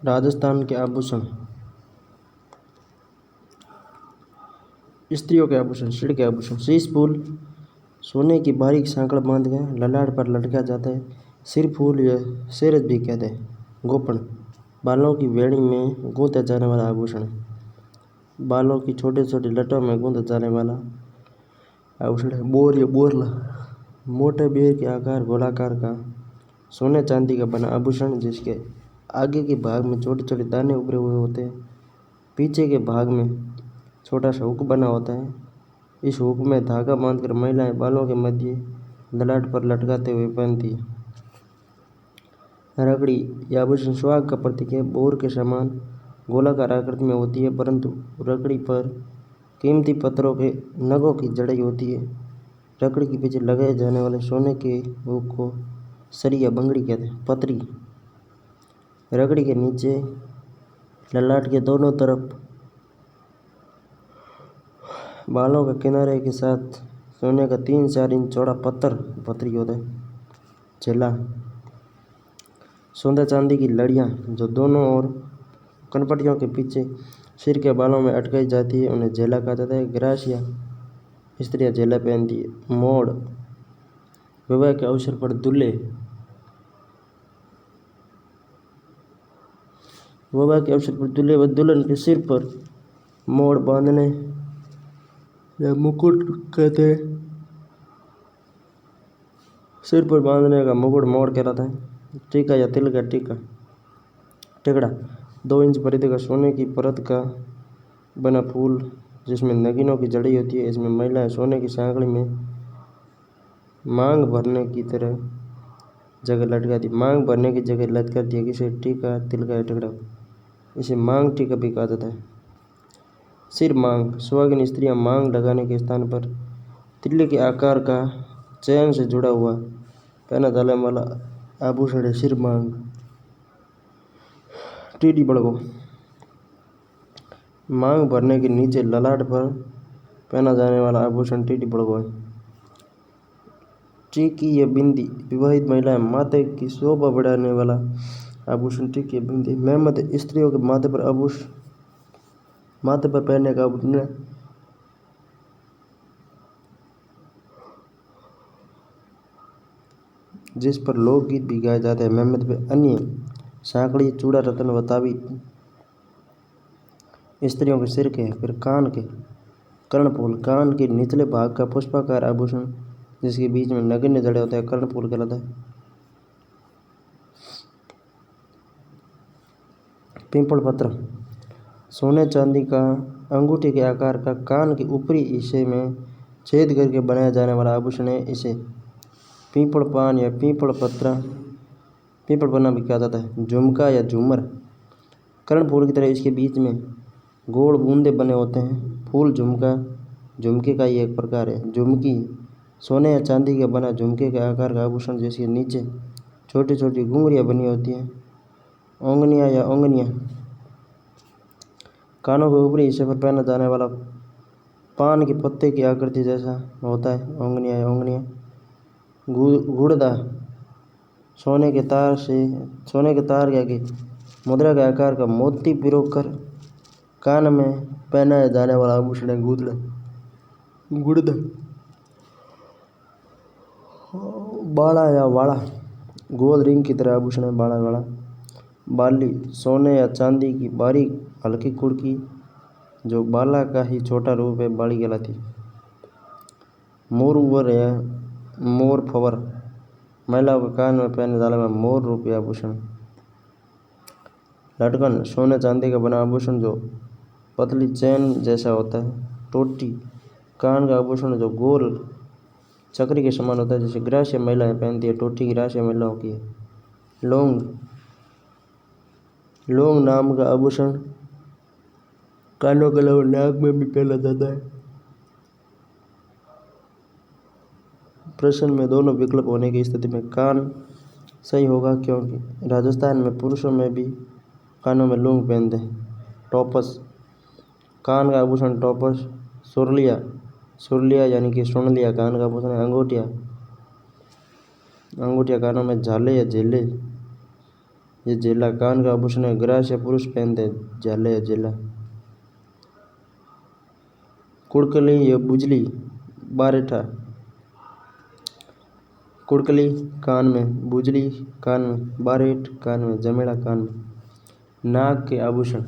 राजस्थान के आभूषण। स्त्रियों के आभूषण। सिर के आभूषण। शीश फूल सोने की बारीक सांकड़ बांध कर ललाट पर लटका जाता है। सिर फूल या सिरज भी कहते हैं। गोपन बालों की बेड़ी में गूंथा जाने वाला आभूषण। बालों की छोटे छोटे लटों में गूंथा जाने वाला आभूषण है। मोर या मोरला मोटे बेर के आकार गोलाकार का सोने चांदी का बना आभूषण जिसके आगे के भाग में छोटे छोटे दाने उभरे हुए होते हैं। पीछे के भाग में छोटा सा हुक बना होता है। इस हुक में धागा बांधकर महिलाएं बालों के मध्य ललाट पर लटकाते हुए पहनती है। रकड़ी यह आभूषण सुहाग का प्रतीक है। बोर के समान गोलाकार आकृति में होती है परंतु रकड़ी पर कीमती पत्थरों के नगों की जड़ें होती है। रकड़ी के पीछे लगाए जाने वाले सोने के हुक को सरी या बंगड़ी कहते हैं। पतरी रकड़ी के नीचे ललाट के दोनों तरफ बालों के किनारे के साथ सोने का 3-4 इंच चौड़ा पत्थर पतरी होता है। झेला सोंधा चांदी की लड़ियाँ जो दोनों ओर कनपटियों के पीछे सिर के बालों में अटकाई जाती है उन्हें झेला कहा जाता है। ग्रासिया स्त्रियाँ झेला पहनती है। मोड़ विवाह के अवसर पर दूल्हे व दुल्हन के सिर पर मोड़ बांधने या मुकुट कहते हैं। सिर पर बांधने का मुकुट मोड़ कहलाता है। टीका या तिल का टीका। टिकड़ा 2 इंच परिधि का सोने की परत का बना फूल जिसमें नगीनों की जड़ी होती है। इसमें महिलाएं सोने की सांकड़ी में मांग भरने की जगह लटकाती है। किसे टीका तिल का टिकड़ा इसे मांग टीका भी कहा जाता है। सिर मांग सुहागिन स्त्रियां मांग लगाने के स्थान पर तिल्ली के आकार का चैन से जुड़ा हुआ पहना जाने वाला आभूषण है। सिर मांग। टीडी बड़गो मांग भरने के नीचे ललाट पर पहना जाने वाला आभूषण टीडी बड़गो है। टीकी या बिंदी विवाहित महिलाएं माथे की शोभा बढ़ाने वाला आभूषण टीकी या बिंदी। मेहमद स्त्रियों के माथे पर पहनने का आभूषण है। जिस पर लोकगीत भी गाए जाते हैं। मेहमद पे अन्य सांकड़ी चूड़ा रतन व ताबीज स्त्रियों के सिर के। फिर कान के कर्णफूल कान के निचले भाग का पुष्पाकार आभूषण जिसके बीच में नगण्य जड़े होते हैं कर्णफूल कहलाता है। पिंपल पत्र सोने चांदी का अंगूठी के आकार का कान के ऊपरी हिस्से में छेद करके बनाया जाने वाला आभूषण है। इसे पीपल पान या पीपल पन्ना भी कहा जाता है। झुमका या झूमर कर्णफूल की तरह इसके बीच में गोल बूंदे बने होते हैं। फूल झुमके का ही एक प्रकार है। झुमकी सोने या चांदी का बना झुमके के आकार का आभूषण जिसके नीचे छोटी छोटी घुंघरियाँ बनी होती हैं। ओंगनिया या ओंगनिया कानों के ऊपरी हिस्से पर पहना जाने वाला पान के पत्ते की आकृति जैसा होता है। ओंगनिया या ओंगनिया गुड़दा सोने के तार के आगे मुद्रा के आकार का मोती पिरोकर कान में पहनाया जाने वाला आभूषण है। गुड़दा बाड़ा या वाड़ा गोल रिंग की तरह आभूषण है। बाड़ा बाली सोने या चांदी की बारीक हल्की कुड़की जो बाला का ही छोटा रूप है बाड़ी कहलाती है। मोरूवर या मोर फवर महिलाओं के कान में पहने जाने वाला मोर रूपी आभूषण। लटकन सोने चांदी का बना आभूषण जो पतली चैन जैसा होता है। टोटी कान का आभूषण जो गोल चक्री के समान होता है जिसे ग्रास्य महिलाएं पहनती है। टोटी ग्रास्य महिलाओं की है। लौंग नाम का आभूषण कानों के अलावा नाक में भी पहना जाता है। प्रश्न में दोनों विकल्प होने की स्थिति में कान सही होगा क्योंकि राजस्थान में पुरुषों में भी कानों में लौंग पहनते हैं। टोपस कान का आभूषण टोपस। सुरलिया यानी कि सुन लिया कान का आभूषण है। अंगूठिया कानों में झाले या झेले ये जेला कान का आभूषण है। ग्रास या पुरुष पहनते हैं झाले या जेला। कुड़कली या बुजली बारेठा। कुड़कली कान में, बुजली कान में, बारेठ कान में, जमेड़ा कान में। नाक के आभूषण।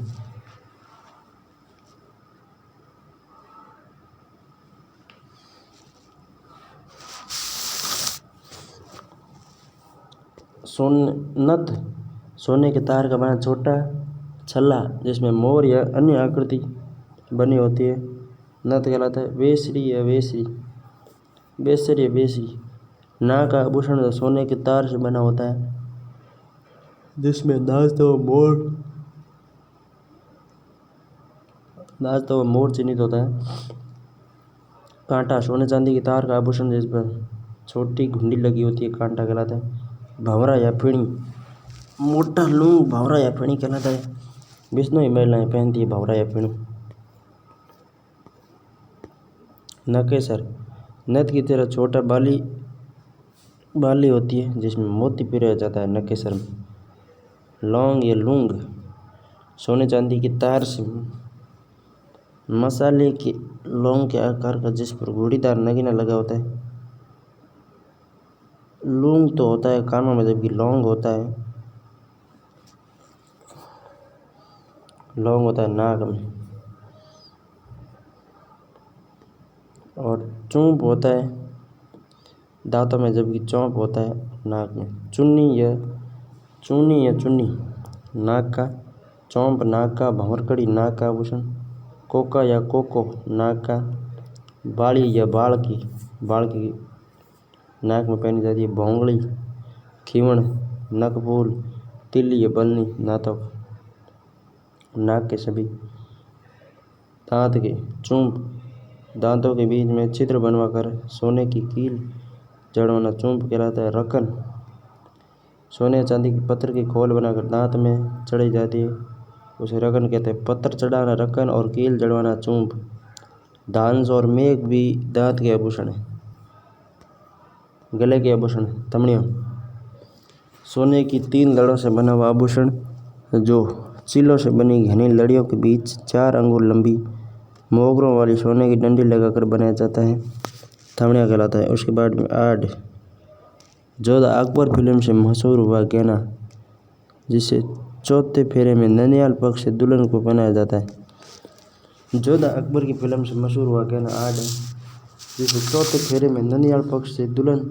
नथ सोने के तार का बना छोटा छल्ला जिसमें मोर या अन्य आकृति बनी होती है, नथ कहलाता है। बेसरी या बेसरी, बेसर या बेसरी। नाक का आभूषण जो सोने के तार से बना होता है, जिसमें नाचता हुआ मोर चिन्हित होता है। कांटा सोने चांदी के तार का आभूषण जिस पर छोटी घुंडी लगी होती है, कांटा कहलाता है। भंवरा या फेणी, मोटा लूंग भंवरा या फेणी कहलाता है। बिश्नोई महिलाएं पहनती है भंवरा या फेणी। नकेसर नथ की तरह छोटा बाली होती है जिसमें मोती पिरोया जाता है, नकेसर में। लौंग या लूंग सोने चांदी की तार से मसाले के लौंग के आकार का जिस पर घुड़ीदार नगीना लगा होता है। लूंग तो होता है कानों में, जबकि लौंग होता है नाक में। और चूंप होता है दांतों में, जबकि चौंप होता है नाक में। चुन्नी या चुन्नी नाक का, चौंप नाक का, भंवरकड़ी नाक का आभूषण। कोका या कोको नाक का। बाड़ी या बाल की नाक में पहनी जाती है। भोंगली, खीवण, नकफूल, तिल्ली या बलनी नाक के सभी। दांत के चूंप दांतों के बीच में छिद्र बनवाकर सोने की कील जड़वाना चूंप कहलाता है। रकन सोने चांदी की पत्थर की खोल बनाकर दांत में चढ़ाई जाती है, उसे रकन कहते हैं। पत्थर चढ़ाना रकन और कील जड़वाना चूंप। धांस और मेघ भी दांत के आभूषण है। गले के आभूषण तमड़ियों सोने की 3 लड़ों से बना हुआ आभूषण जो चिल्लों से बनी घनी लड़ियों के बीच 4 अंगुल लंबी मोगरों वाली सोने की डंडी लगाकर बनाया जाता है, थमड़िया कहलाता है। उसके बाद में आड जोधा अकबर फिल्म से मशहूर हुआ गहना, जिसे चौथे फेरे में ननिहाल पक्ष से दुल्हन को पहनाया जाता है। जोधा अकबर की फिल्म से मशहूर हुआ गहना आड है, जिसे चौथे फेरे में ननिहाल पक्ष से दुल्हन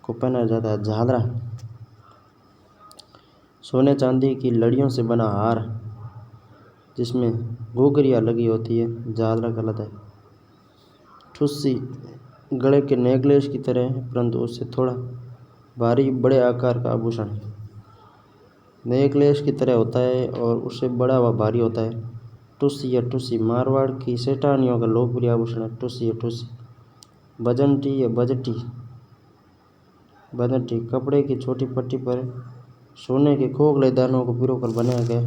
को पहनाया जाता है। झालरा सोने चांदी की लड़ियों से बना हार जिसमें घुघरियाँ लगी होती है, झालरा कहलाता है। ठुस्सी गले के नेकलेस की तरह है, परंतु उससे थोड़ा भारी बड़े आकार का आभूषण है। नेकलेस की तरह होता है और उससे बड़ा व भारी होता है। टुस्सी या टुस्सी मारवाड़ की सेठानियों का लोकप्रिय आभूषण है। टुस्सी या टुस्सी। बजंटी या बजटी कपड़े की छोटी पट्टी पर सोने के खोखले दानों को पिरोकर बनाया गया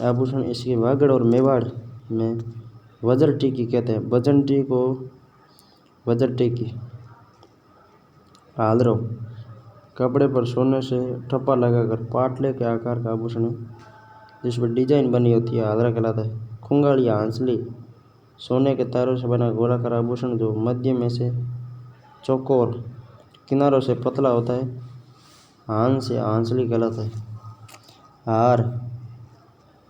आभूषण। इसके वागड़ और मेवाड़ में वज्र टीकी कहते हैं। बजंटी को वज्र टीकी। हालरो कपड़े पर सोने से ठप्पा लगाकर पाटले के आकार का आभूषण है, जिस पर डिजाइन बनी होती है, हालरा कहलाता है। खुंगाड़ या हांसली सोने के तारों से बना गोलाकार आभूषण जो मध्य में से चौकोर, किनारों से पतला होता है, हांस या हांसली कहलाता है। हार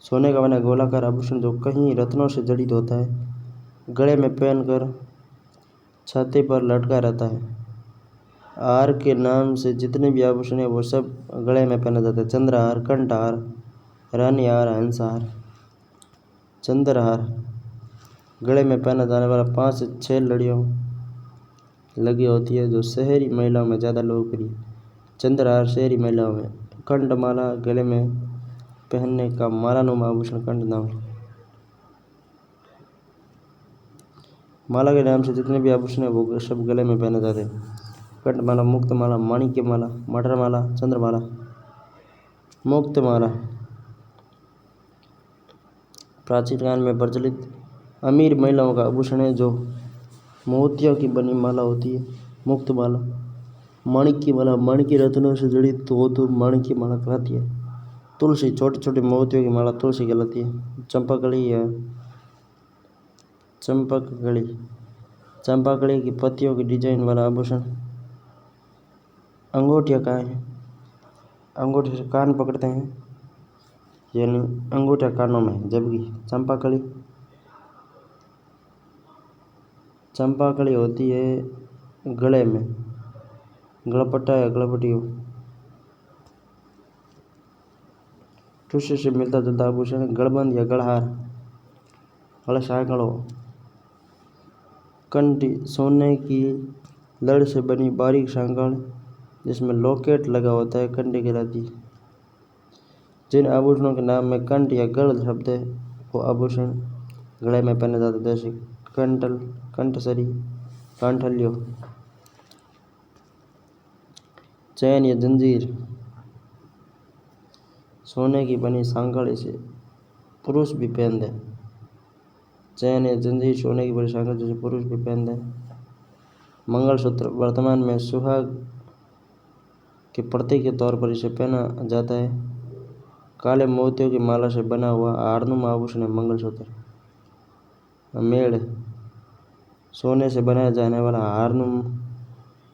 सोने का बना गोलाकार आभूषण जो कहीं रत्नों से जड़ित होता है, गले में पहनकर छाती पर लटका रहता है। हार के नाम से जितने भी आभूषण हैं वो सब गले में पहना जाता है। चंद्रहार, कंठहार, रानी हार, हंसहार। चंद्रहार गले में पहना जाने वाला 5 से 6 लड़ियों लगी होती है, जो शहरी महिलाओं में ज़्यादा लोकप्रिय। चंद्रहार शहरी महिलाओं में। कंठमाला गले में पहनने का मालानुमा आभूषण कंठमाला। माला के नाम से जितने भी आभूषण हैं वो सब गले में पहने जाते हैं। कंठमाला, मुक्तमाला, माणिक्यमाला, मटरमाला, चंद्रमाला। मुक्तमाला प्राचीन काल में प्रचलित अमीर महिलाओं का आभूषण है जो मोतियों की बनी माला होती है, मुक्तमाला। माणिक की माला माणिक की रत्नों से जड़ी तो माणिक की माला कहलाती है। तुलसी छोटे छोटे मोतियों की माला तुलसी कहलाती है। चंपाकली की पत्तियों की डिजाइन वाला आभूषण। अंगूठिया कहाँ है? अंगूठे से कान पकड़ते हैं, यानी अंगूठा कानों में, जबकि चंपाकली होती है गले में, गलपट्टा या गलपटियों। टुस्से से मिलता जुलता आभूषण गलबंद या गलहार, गलसाकड़ों। कंठी सोने की लड़ से बनी बारीक सांकड़ जिसमें लॉकेट लगा होता है, कंठी कहलाती है। जिन आभूषणों के नाम में कंठ या गढ़ शब्द है वो आभूषण गले में पहने जाते, जैसे कंठसरी, कांठल्यो। चैन या जंजीर सोने की बनी सांकड़, इसे पुरुष भी पहनते हैं। चैन या जंजीर सोने की बनी सांकड़ जिसे पुरुष भी पहनते हैं। मंगलसूत्र वर्तमान में सुहाग के प्रतीक के तौर पर इसे पहना जाता है। काले मोतियों की माला से बना हुआ हारनुम आभूषण है मंगलसूत्र। मेड़ सोने से बनाया जाने वाला हारनुम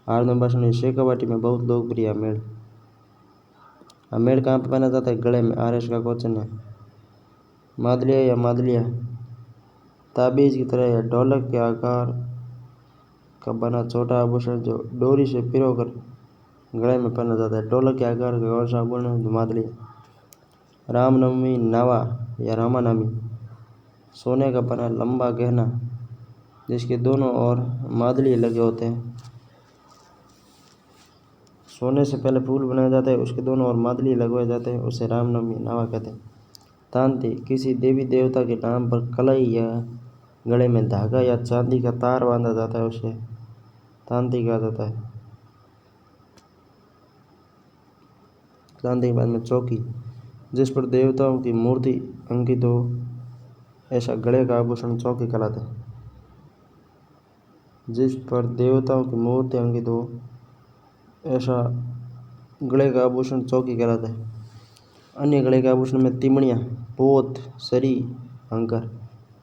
आभूषण शेखावाटी में बहुत लोकप्रिय है। मेड़ कहाँ पर पहना जाता है? गले में। आरएस का क्वेश्चन है। मादलिया या मादलिया ताबीज की तरह या ढोलक के आकार का बना छोटा आभूषण जो डोरी से पिरोकर गले में पहना जाता है। ढोलक के आकार का कौन सा आभूषण है? मादलिया। रामनवमी नावा या रामानामी सोने का बना लंबा गहना जिसके दोनों ओर मादली लगे होते हैं। सोने से पहले फूल बनाया जाता है, उसके दोनों ओर मादली लगवाए जाते हैं, उसे रामनवमी नावा कहते हैं। तांती किसी देवी देवता के नाम पर कलाई या गले में धागा या चांदी का तार बांधा जाता है, उसे तांती कहा जाता है। तांती के बाद में चौकी जिस पर देवताओं की मूर्ति अंकित हो ऐसा गले का आभूषण चौकी कहलाता है। जिस पर देवताओं की मूर्ति अंकित हो ऐसा गले का आभूषण चौकी कहलाता है। अन्य गले के आभूषण में तिमड़ियाँ, पोत, सरी, अंकर।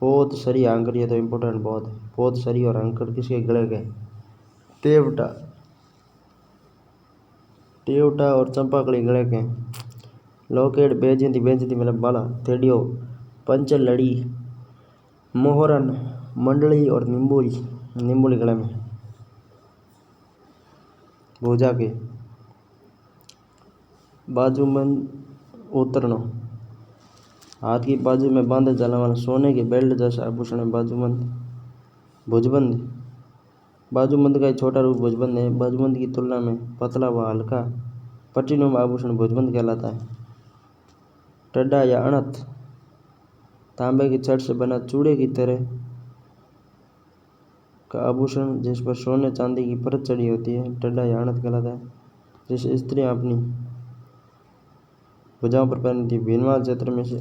पोत, सरी, अंकर ये तो इम्पोर्टेंट बहुत है। पोत, सरी और अंकर किसके गले के? टेवटा और चंपाकली गले के। लॉकेट, बेजंती मतलब बाला, थेडियो, पंचल, लड़ी, मोहरन, मंडली और निम्बुली गले में। भुजा के बाजूबंद, उतरनो हाथ की बाजू में बांधे जाने वाला सोने के बेल्ट जैसा आभूषण है भुजबंद। बाजूबंद का एक छोटा रूप भुजबंद है। बाजूबंद की तुलना में पतला व हल्का पट्टीनुमा आभूषण भुजबंद कहलाता है। टड्डा या अणत तांबे की छड़ से बना चूड़े की तरह का आभूषण जिस पर सोने चांदी की परत चढ़ी होती है, टड्डा या अणत कहलाता है, जिसे स्त्रियां अपनी भुजाओं पर पहनती है। भीनमाल क्षेत्र में से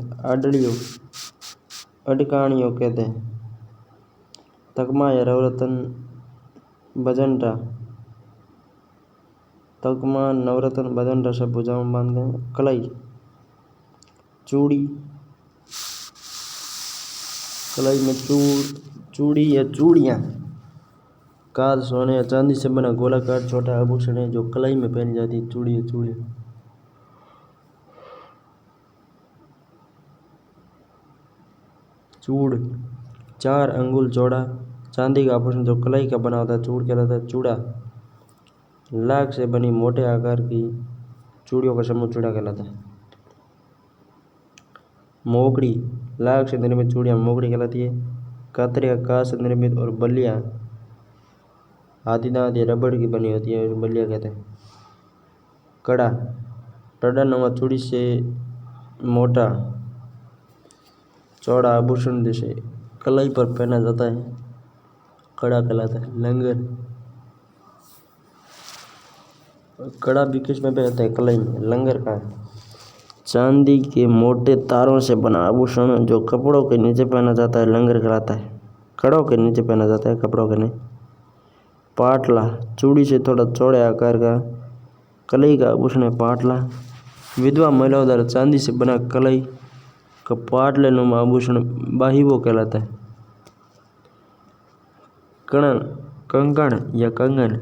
अडकाणियों कहते हैं। तकमा या नवरत्न बजंटा सब भुजाओं में बांधते हैं। कलाई, चूड़ी, कलाई में चूड़ी या चूड़ियाँ काद सोने या चांदी से बना गोलाकार छोटा आभूषण है जो कलाई में पहनी जाती है। चूड़ी या चूड़ियाँ। चूड़ 4 अंगुल चौड़ा चांदी का आभूषण जो कलाई का बना होता है, चूड़ कहलाता है। चूड़ा लाख से बनी मोटे आकार की चूड़ियों का समूह चूड़ा कहलाता है। मोकड़ी लाख से निर्मित चूड़ियाँ मोकड़ी कहलाती है। कातरिया कांच से निर्मित और बल्लियाँ हाथीदांत या रबड़ की बनी होती है, बल्लियाँ कहते हैं। कड़ा टड्डा नुमा चूड़ी से मोटा चौड़ा आभूषण जिसे कलाई पर पहना जाता है, कड़ा कहलाता है। लंगर कड़ा भी किस में पहनते हैं? कलाई में। लंगर का है चांदी के मोटे तारों से बना आभूषण जो कपड़ों के नीचे पहना जाता है, लंगर कहलाता है। कड़ों के नीचे पहना जाता है, कपड़ों के नहीं। पाटला, चूड़ी से थोड़ा चौड़े आकार का कलाई का आभूषण है पाटला। विधवा महिलाओं द्वारा चांदी से बना कलाई का पाटले नुमा आभूषण बाहिवो कहलाता है। कणन, कंकण या कंगन,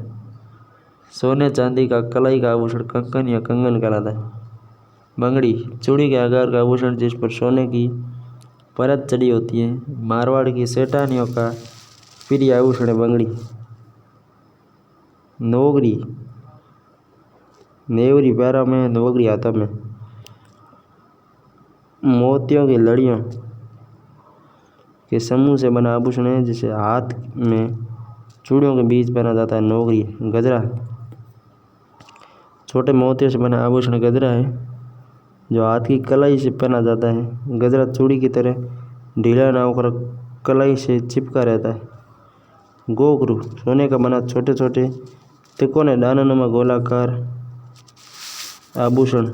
सोने चांदी का कलाई का आभूषण कंकन या कंगन कहलाता है। बंगड़ी, चूड़ी के आकार का आभूषण जिस पर सोने की परत चढ़ी होती है। मारवाड़ की सेठानियों का प्रिय आभूषण है बंगड़ी। नोगरी, नेवरी पैरों में, नोगरी हाथों में। मोतियों की लड़ियों के समूह से बना आभूषण है जिसे हाथ में चूड़ियों के बीच पहना जाता है। नोगरी। गजरा, छोटे मोतियों से बना आभूषण गजरा है जो हाथ की कलाई से पहना जाता है। गजरा चूड़ी की तरह ढीला ना होकर कलाई से चिपका रहता है। गोगरू, सोने का बना छोटे छोटे तिकोने दानानुमा गोलाकार आभूषण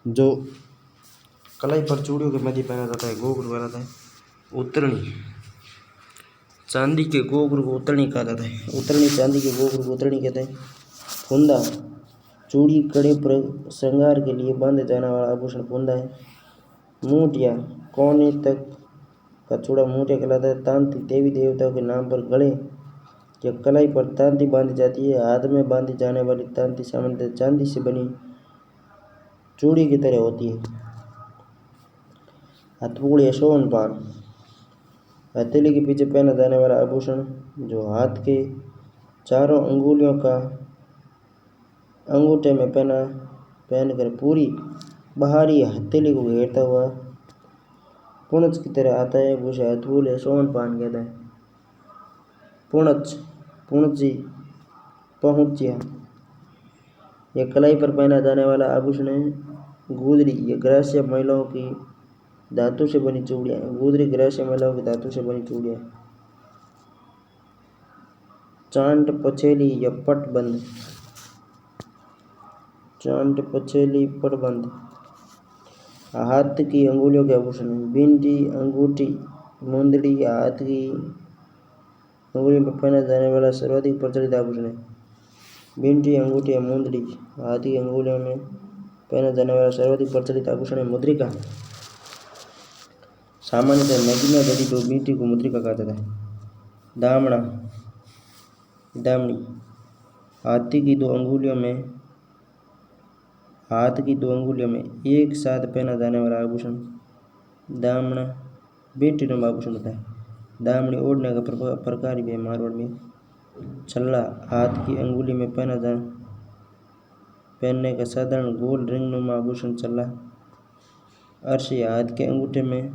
जो कलाई पर चूड़ियों के मध्य पहना जाता है, गोगरू कहलाता है। उतरणी, चांदी के गोगरू को उतरणी कहा जाता है। उतरणी, चांदी के गोगरू को उतरणी कहते हैं। फुंदा, चूड़ी कड़े पर श्रृंगार के लिए बांधे जाने वाला आभूषण फुंदा है। मूठिया, कोने तक का चूड़ा मूठिया कहलाता है। तांती, देवी देवताओं के नाम पर गले या कलाई पर तांती बांधी जाती है। हाथ में बांधी जाने वाली तांती सामान्यतः चांदी से बनी चूड़ी की तरह होती है। हथौड़ या सोनपान, हथेली के पीछे पहना जाने वाला आभूषण जो हाथ के चारों अंगुलियों का अंगूठे में पहनकर पूरी बाहरी हथेली को घेरता हुआ पुणच की तरह आता है, उसे हथौड़ या सोनपान कहता है। पुणच, पुणची, पहुंचिया, यह कलाई पर पहना जाने वाला आभूषण है। गुदरी या ग्रास्य महिलाओं की धातु से बनी चूड़ियाँ। गुदरी ग्रास्य महिलाओं की धातु से बनी चूड़ियाँ। चांट पछेली या पटबंद, चांट पछेली पटबंद, हाथ की अंगुलियों के आभूषण। बिंदी, अंगूठी, मुंदड़ी हाथ की अंगुलियों में पहना जाने वाला सर्वाधिक प्रचलित आभूषण है। बिंदी, अंगूठी या मुंदड़ी हाथ की अंगुलियों में पहना जाने वाला सर्वाधिक प्रचलित आभूषण है। मुद्रिका, सामान्यतः नगीना जड़ी दो बींटी को मुद्रिका कहा जाता है। दामना, दामनी, हाथ की दो अंगुलियों में एक साथ पहना जाने वाला आभूषण दामना बींटी नुमा आभूषण होता है। दामनी ओढ़ने का प्रकार भी है मारवाड़ में। छल्ला, हाथ की अंगुली में पहनने का साधारण गोल रिंग नुमा आभूषण छल्ला। अर्शी, हाथ के अंगूठे में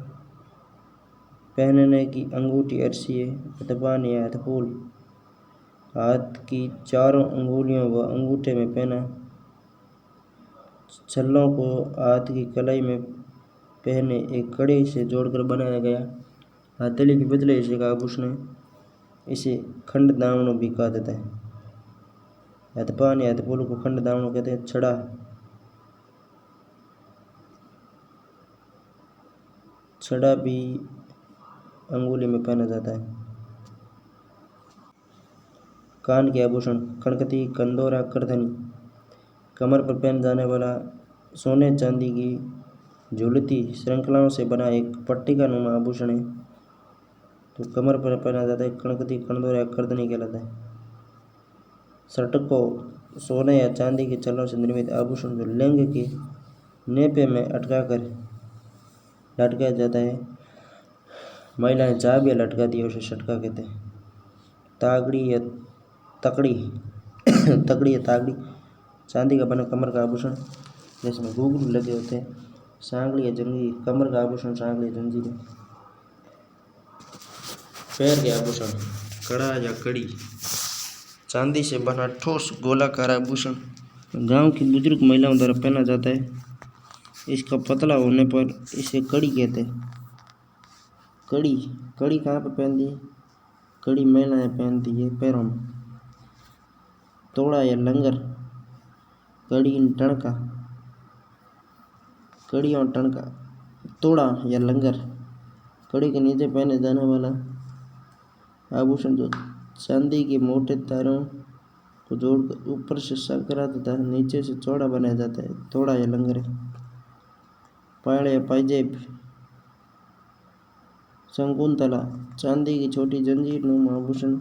पहनने की अंगूठी अर्शी है। हथबान या हथफूल, हाथ की चारों अंगुलियों व अंगूठे में पहना छल्लों को हाथ की कलाई में पहने एक कड़ी से जोड़कर बनाया गया हथेली के पिछले हिस्से का आभूषण है। इसे खंड दामनों भी कहा जाता है। हथपान या हथफूल को खंड दामनों कहते हैं। छड़ा, छड़ा भी अंगुली में पहना जाता है। कान के आभूषण कनकती, कंदोरा, करधनी, कमर पर पहन जाने वाला सोने चांदी की झूलती श्रृंखलाओं से बना एक पट्टिका नुमा आभूषण है तो कमर पर पहना जाता है। कनकती, कंदोरा, करधनी कहलाता है। सटको, सोने या चांदी के छल्लों से निर्मित आभूषण जो लिंग के नेपे में अटकाकर लटकाया जाता है। महिलाएं चाबियाँ लटकाती है उसे सटका कहते हैं। तागड़ी या तकड़ी तकड़ी या तागड़ी, चांदी का बना कमर का आभूषण जिसमें घुंघरू लगे होते हैं। सांगली या जंजीर, कमर का आभूषण सांगली या जंजीर है। पैर के आभूषण कड़ा या कड़ी, चांदी से बना ठोस गोलाकार आभूषण गांव की बुजुर्ग महिलाओं द्वारा पहना जाता है। इसका पतला होने पर इसे कड़ी कहते हैं। कड़ी, कड़ी कहाँ पर पहनती है? कड़ी महिलाएं पहनती है पैरों में। तोड़ा या लंगर, कड़ी टणका, कड़ी और टणका, तोड़ा या लंगर, कड़ी के नीचे पहने जाने वाला आभूषण जो चांदी के मोटे तारों को जोड़कर ऊपर से संकरा तथा नीचे से चौड़ा बनाया जाता है, थोड़ा या लंगर। पायल या पाइजेब। शंकुंतला, चांदी की छोटी जंजीर नुमा आभूषण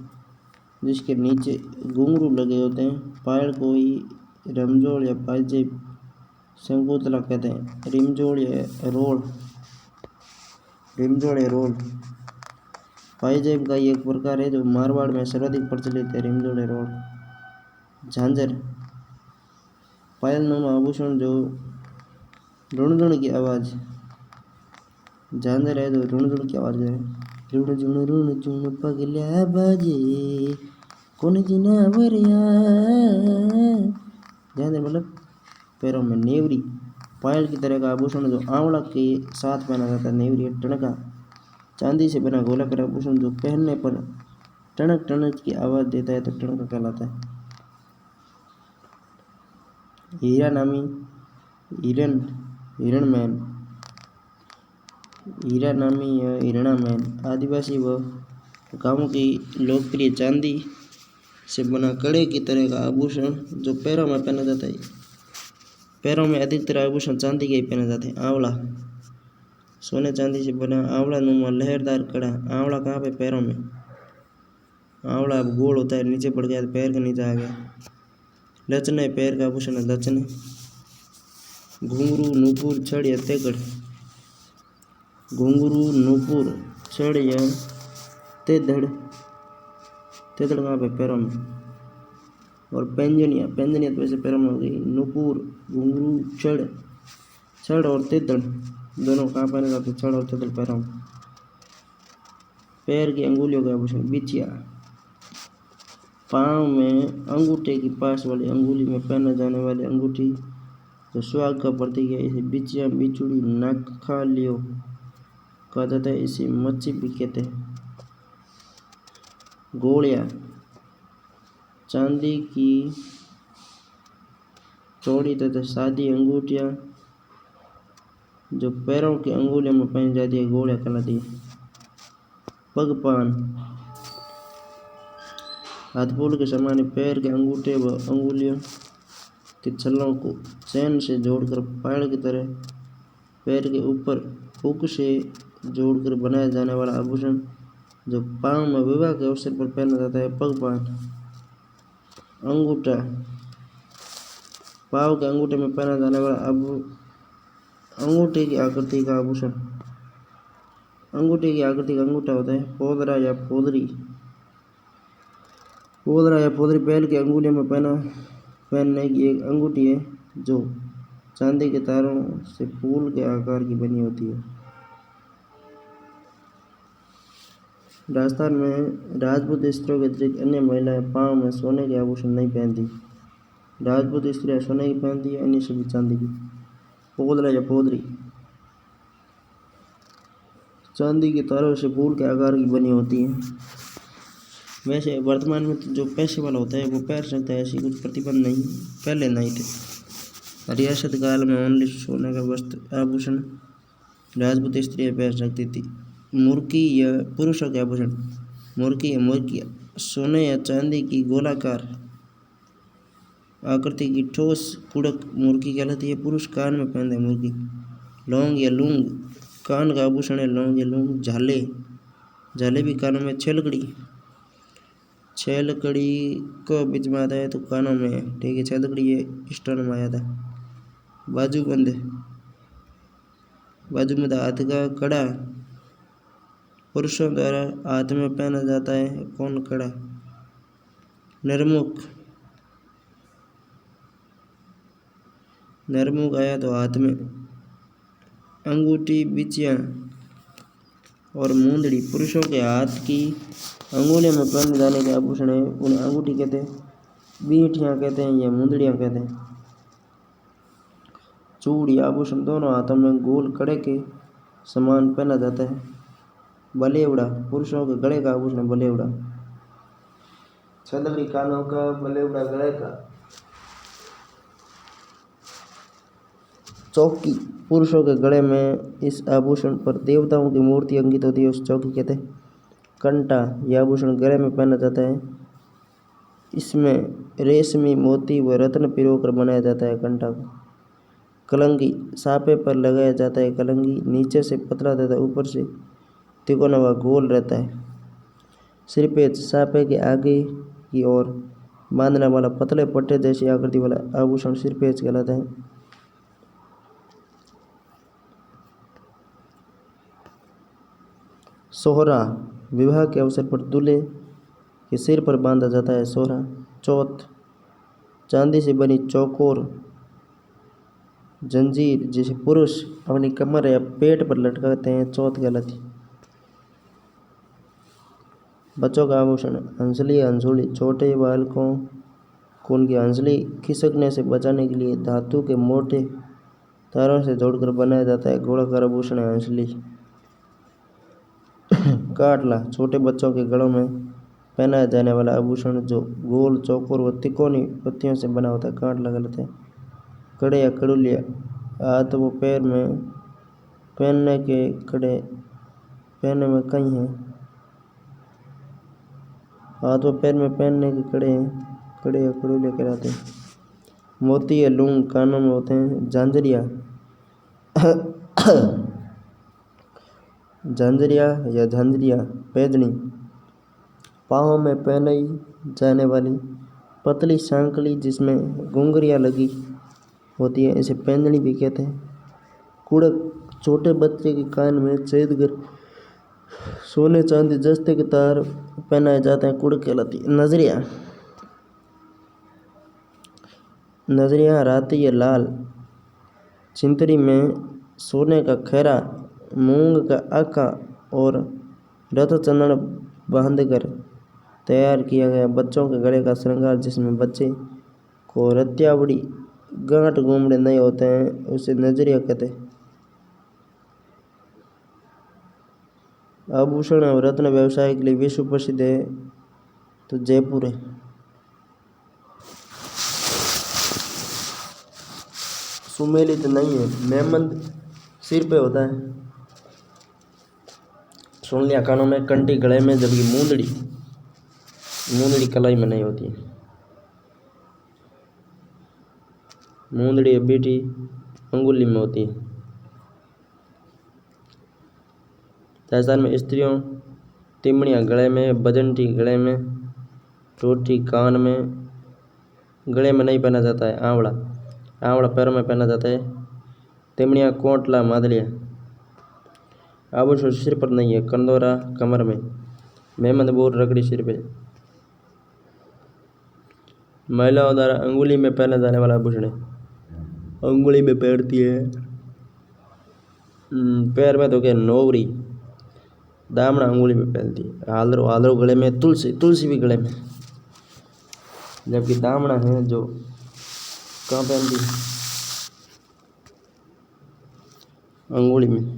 जिसके नीचे घुंघरू लगे होते हैं। पायल को ही रमजोड़ या पाइजेब शंकुतला कहते हैं। रिमजोड़ या रोल। पाइजेब का ही एक प्रकार है जो मारवाड़ में सर्वाधिक प्रचलित है। रिमजोड़ या रोल। झांझर, पायल नुमा आभूषण जो रुणझुण की आवाज़। झांझर है जो रुणझुण की आवाज़ है। रुणझुण पगल्या बाजे कौन जिना वरिया। झांझर मतलब पैरों में नेवरी। पायल की तरह का आभूषण जो आंवला के साथ पहना जाता है। नेवरी है। टणका, चांदी से बना गोलाकार आभूषण जो पहनने पर टणक टणक की आवाज़ देता है तो टणका कहलाता है। हीरा नामी हिरणमैन। हीरा नामी या हिरणामैन आदिवासी व गांवों की लोकप्रिय चांदी से बना कड़े की तरह का आभूषण जो पैरों में पहना जाता है। पैरों में अधिकतर आभूषण चांदी के ही पहने जाते हैं। आंवला, सोने चांदी से बना आंवला नुमा लहरदार कड़ा। आंवला कहाँ पे? पैरों में। आंवला अब गोल होता है, नीचे पड़ गया तो पैर के नीचे आ गया। लचने, पैर का आभूषण है लचने। घुंघरू, नूपुर, छड़ या तेगड़। घुंघरू, नूपुर, छड़ या तेदड़। तेदड़ कहाँ पे? पैरों में। और पैंजनिया तो वैसे पैरों में हो गई। नूपुर, घुंघरू, छड़ और तेदड़ दोनों कहाँ पहने जाते? छड़ और तेदड़ पैरों में। पैर की अंगुलियों का आभूषण। बिछिया, पाँव में अंगूठे की पास वाली अंगुली में पहने जाने वाली अंगूठी जो सुहाग का प्रतीक है, इसे बिछिया, बिछुड़ी, नखालियो कहा जाता है। इसे मच्छी भी कहते हैं। गोलियां, चांदी की चौड़ी तथा सादी अंगूठियां जो पैरों की अंगुलियों में पहनी जाती है, गोलियां कहलाती है। पगपान, हाथफूल के समान पैर के अंगूठे व अंगुलियों के छल्लों को चैन से जोड़कर पायल की तरह पैर के ऊपर हुक से जोड़कर बनाया जाने वाला आभूषण जो पाँव में विवाह के अवसर पर पहना जाता है। पगपान। अंगूठा, पाँव के अंगूठे में पहना जाने वाला अंगूठे की आकृति का आभूषण। अंगूठे की आकृति का अंगूठा होता है। पोदरा या पोदरी। पोदरा या पोदरी पैर की अंगुलियों में पहनने की एक अंगूठी है जो चांदी के तारों से फूल के आकार की बनी होती है। राजस्थान में राजपूत स्त्रियों के अतिरिक्त अन्य महिलाएं पाँव में सोने के आभूषण नहीं पहनती। राजपूत स्त्रियां सोने की पहनती है, अन्य सभी चांदी की। पोदरा या पोदरी चांदी के तारों से फूल के आकार की बनी होती है। वैसे वर्तमान में तो जो पैसे वाला होता है वो पहन सकता है, ऐसी कुछ प्रतिबंध नहीं, पहले नहीं थे। रियासत काल में ओनली सोने का वस्त्र आभूषण राजपूत स्त्रियां पहन सकती थी। मुर्की या पुरुषों के आभूषण। मुर्की या मुर्किया सोने या चांदी की गोलाकार आकृति की ठोस कुड़क मुर्की कहलाती है। पुरुष कान में पहनते हैं मुर्की। लौंग या लूंग कान का आभूषण है। लौंग या लूंग। झाले भी कानों में। छेलकड़ी को बीच में आता है तो कानों में है, ठीक है। छेलकड़ी ये स्टोन में आया था। बाजूबंद हाथ का कड़ा पुरुषों द्वारा हाथ में पहना जाता है। कौन कड़ा? नरमुख आया तो हाथ में। अंगूठी, बिछिया और मुंदड़ी पुरुषों के हाथ की अंगुलियों में पहने जाने के आभूषण है। उन्हें अंगूठी कहते हैं, बींठियाँ कहते हैं या मुंदड़ियाँ कहते हैं। चूड़ी आभूषण दोनों हाथों में गोल कड़े के समान पहना जाता है। बलेवड़ा पुरुषों के गले का आभूषण। बलेवड़ा छलकड़ी कानों का, बलेवड़ा गले का। चौकी पुरुषों के गले में इस आभूषण पर देवताओं की मूर्ति अंकित होती है, उस चौकी कहते हैं। कंटा, यह आभूषण गले में पहना जाता है। इसमें रेशमी, मोती व रत्न पिरोकर बनाया जाता है कंटा को। कलंगी, सापे पर लगाया जाता है। कलंगी नीचे से पतला तथा ऊपर से तिकोना व गोल रहता है। सिरपेज, सापे के आगे की ओर बांधने वाला पतले पट्टे जैसी आकृति वाला आभूषण सिरपेज कहलाता है। सोहरा, विवाह के अवसर पर दूल्हे के सिर पर बांधा जाता है सोहरा। चौथ, चांदी से बनी चौकोर जंजीर जिसे पुरुष अपनी कमर या पेट पर लटकाते हैं, चौथ कहलाती। बच्चों का आभूषण, हंसली या हंसुली, छोटे बालकों को उनकी हंसली खिसकने से बचाने के लिए धातु के मोटे तारों से जोड़कर बनाया जाता है गोलाकार आभूषण है हंसली। काटला, छोटे बच्चों के गलों में पहनाया जाने वाला आभूषण जो गोल, चौकोर व तिकोनी पत्तियों से बना होता है, काटला कहलाता है। कड़े या कड़ुलिया, हाथ व पैर में पहनने के कड़े, पहनने में कई हैं। हाथ व पैर में पहनने के कड़े हैं, कड़े या कड़ुलिया कहलाते हैं। मोती या लूंग कानों में होते हैं। झांझरिया झांझरिया या झांझरिया, पैजनी, पाँवों में पहनाई जाने वाली पतली सांकली जिसमें घुंघरियाँ लगी होती है, इसे पैंजनी भी कहते हैं। कुड़क, छोटे बच्चे के कान में छेद कर सोने चांदी जस्ते के तार पहनाए जाते हैं, कुड़क कहलाती है। नजरिया, नजरिया राती या लाल चिंतरी में सोने का खैरा, मूंग का आका और रत चंदन बांधकर तैयार किया गया बच्चों के गले का श्रृंगार जिसमें बच्चे को रत्यावड़ी गांठ घूमड़े नहीं होते हैं, उसे नजरिया कहते हैं। आभूषण और रत्न व्यवसाय के लिए विश्व प्रसिद्ध है तो जयपुर है। सुमेलित नहीं है, मेहमंद सिर पे होता है, सुनलिया कानों में, कंठी गले में, जबकि मूंदड़ी कलाई में नहीं होती है। मूंदड़ी बीटी अंगुली में होती है। राजस्थान में स्त्रियों तिमड़ियाँ गले में, बजंटी गले में, टोटी कान में, गले में नहीं पहना जाता है। आंवला पैरों में पहना जाता है। तिमड़ियाँ, कोटला, मादलिया। आभूषण सिर पर नहीं है, कंदोरा कमर में, मेहमंद बोर रगड़ी सिर पे। महिलाओं द्वारा अंगुली में पहना जाने वाला आभूषण है, अंगुली में पहनती है। पैर में तो क्या, नोवरी, दामना अंगुली में पहनती है। हालरो गले में, तुलसी भी गले में, जबकि दामना है जो कहाँ पहनती है, अंगुली में।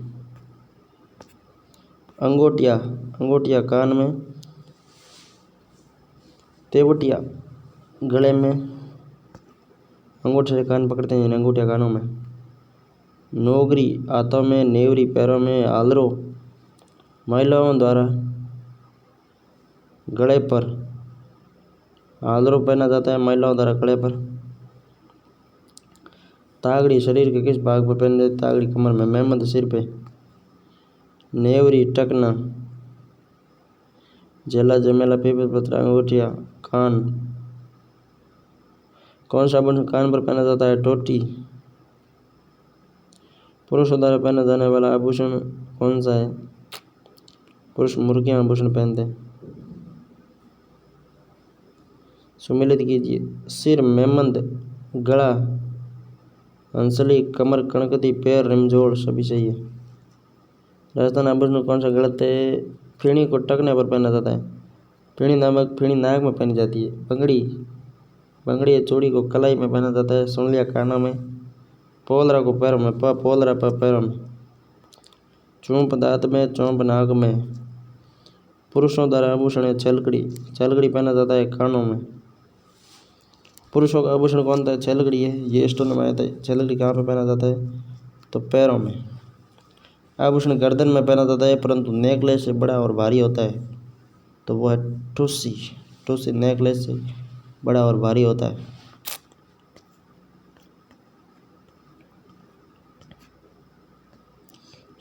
अंगूठिया कान में, तेवटिया गले में, अंगूठे से कान पकड़ते हैं, अंगूठिया कानों में। नोगरी हाथों में, नेवरी पैरों में। आलरो महिलाओं द्वारा गले पर, आलरो पहना जाता है महिलाओं द्वारा गले पर। तागड़ी शरीर के किस भाग पर पहने जाती है, तागड़ी कमर में, मेहमंद सिर पे। नेवरी टकना, जेला जमेला, पीपल पत्र, अंगूठिया कान। कौन सा आभूषण कान पर पहना जाता है, टोटी। पुरुषों द्वारा पहना जाने वाला आभूषण कौन सा है, पुरुष मुर्गियां आभूषण पहनते हैं। सुमिलित कीजिए, सिर मेहमंद, गला हंसली, कमर कणकती, पैर रिमझोड़, सभी सही है। राजस्थान आभूषण कौन सा गलत है, फीणी को टकने पर पहना जाता है, फीणी नाक में पहनी जाती है। बंगड़ी या चूड़ी को कलाई में पहना जाता है, सुनलिया कानों में, पोलरा को पैरों में, पोलरा पर पैरों में। चौंप दांत में, चौंप नाक में। पुरुषों द्वारा आभूषण है छलकड़ी पहना जाता है कानों में। पुरुषों का आभूषण कौन सा है, छलकड़ी है, ये स्टोन में आता है। छलकड़ी कहाँ पर पहना जाता है, तो पैरों में। आभूषण गर्दन में पहना जाता है, परंतु नेकलेस से बड़ा और भारी होता है। तो वो है ठुस्सी। ठुस्सी नेकलेस से बड़ा और भारी होता है।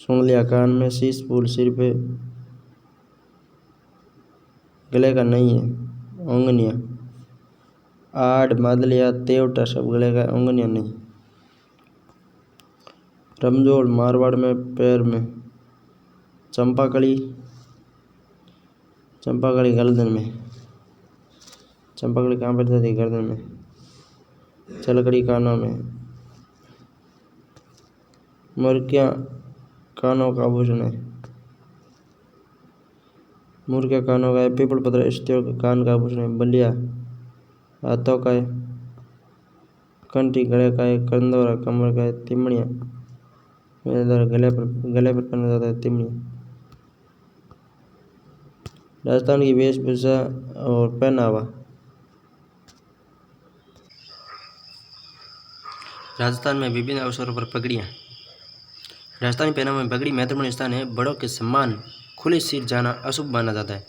सुन लिया कान में, शीश फूल सिर पे, गले का नहीं है, उंगलियां। आड़ मादलिया तेवटा सब गले का, उंगलियां नहीं। रमजोल मारवाड़ में पैर में। चंपाकली, चंपाकली गर्दन में। चंपाकली कहाँ पर जाती है? गर्दन में। चलकड़ी कानों में। मुर्गियाँ कानों का आभूषण है। मुर्गियाँ कानों का है। पीपल पत्र स्त्रियों के कान का आभूषण है। बलिया हाथों का है। कंठी गले का है। कंदौरा कमर का है। तिमड़िया गले पर पहना जाता है। तिमड़िया राजस्थान की वेशभूषा और पहनावा। राजस्थान में विभिन्न अवसरों पर पगड़ियाँ। राजस्थानी पहनावे में पगड़ी महत्वपूर्ण स्थान है। बड़ों के सम्मान, खुले सिर जाना अशुभ माना जाता है।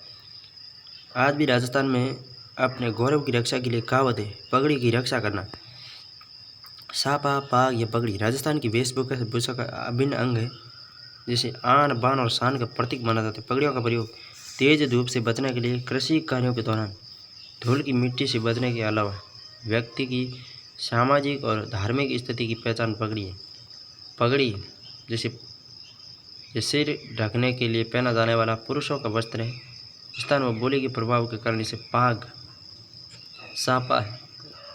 आज भी राजस्थान में अपने गौरव की रक्षा के लिए कहावत है, पगड़ी की रक्षा करना। सापा, पाग या पगड़ी राजस्थान की वेशभूषा का अभिन्न अंग है, जिसे आन बान और शान का प्रतीक माना जाता है। पगड़ियों का प्रयोग तेज धूप से बचने के लिए, कृषि कार्यों के दौरान, धूल की मिट्टी से बचने के अलावा व्यक्ति की सामाजिक और धार्मिक स्थिति की पहचान पगड़ी है। पगड़ी जैसे सिर ढकने के लिए पहना जाने वाला पुरुषों का वस्त्र है। स्थान व बोली के प्रभाव के कारण इसे पाग, सापा,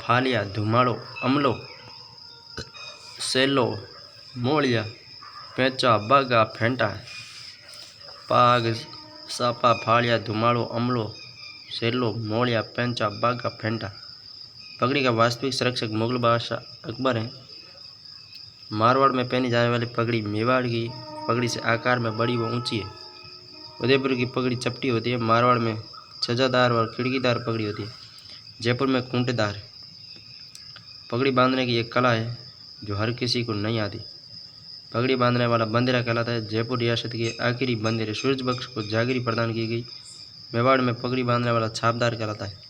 फालिया, धुमाड़ो, अमलो, सेलो, मोड़िया, पेंचा, बागा, फेंटा। पाग, सापा, फालिया, धुमाड़ो, अमलो, सेलो, मोड़िया, पेंचा, बागा, फेंटा। पगड़ी का वास्तविक संरक्षक मुगल बादशाह अकबर है। मारवाड़ में पहनी जाने वाली पगड़ी मेवाड़ की पगड़ी से आकार में बड़ी व ऊंची है। उदयपुर की पगड़ी चपटी होती है। मारवाड़ में छजादार और खिड़कीदार पगड़ी होती है। जयपुर में खूंटेदार। पगड़ी बांधने की एक कला है जो हर किसी को नहीं आती। पगड़ी बांधने वाला बंदेरा कहलाता है। जयपुर रियासत के आखिरी बंदेरे सूर्यबक्श को जागीरी प्रदान की गई। मेवाड़ में पगड़ी बांधने वाला छापदार कहलाता है।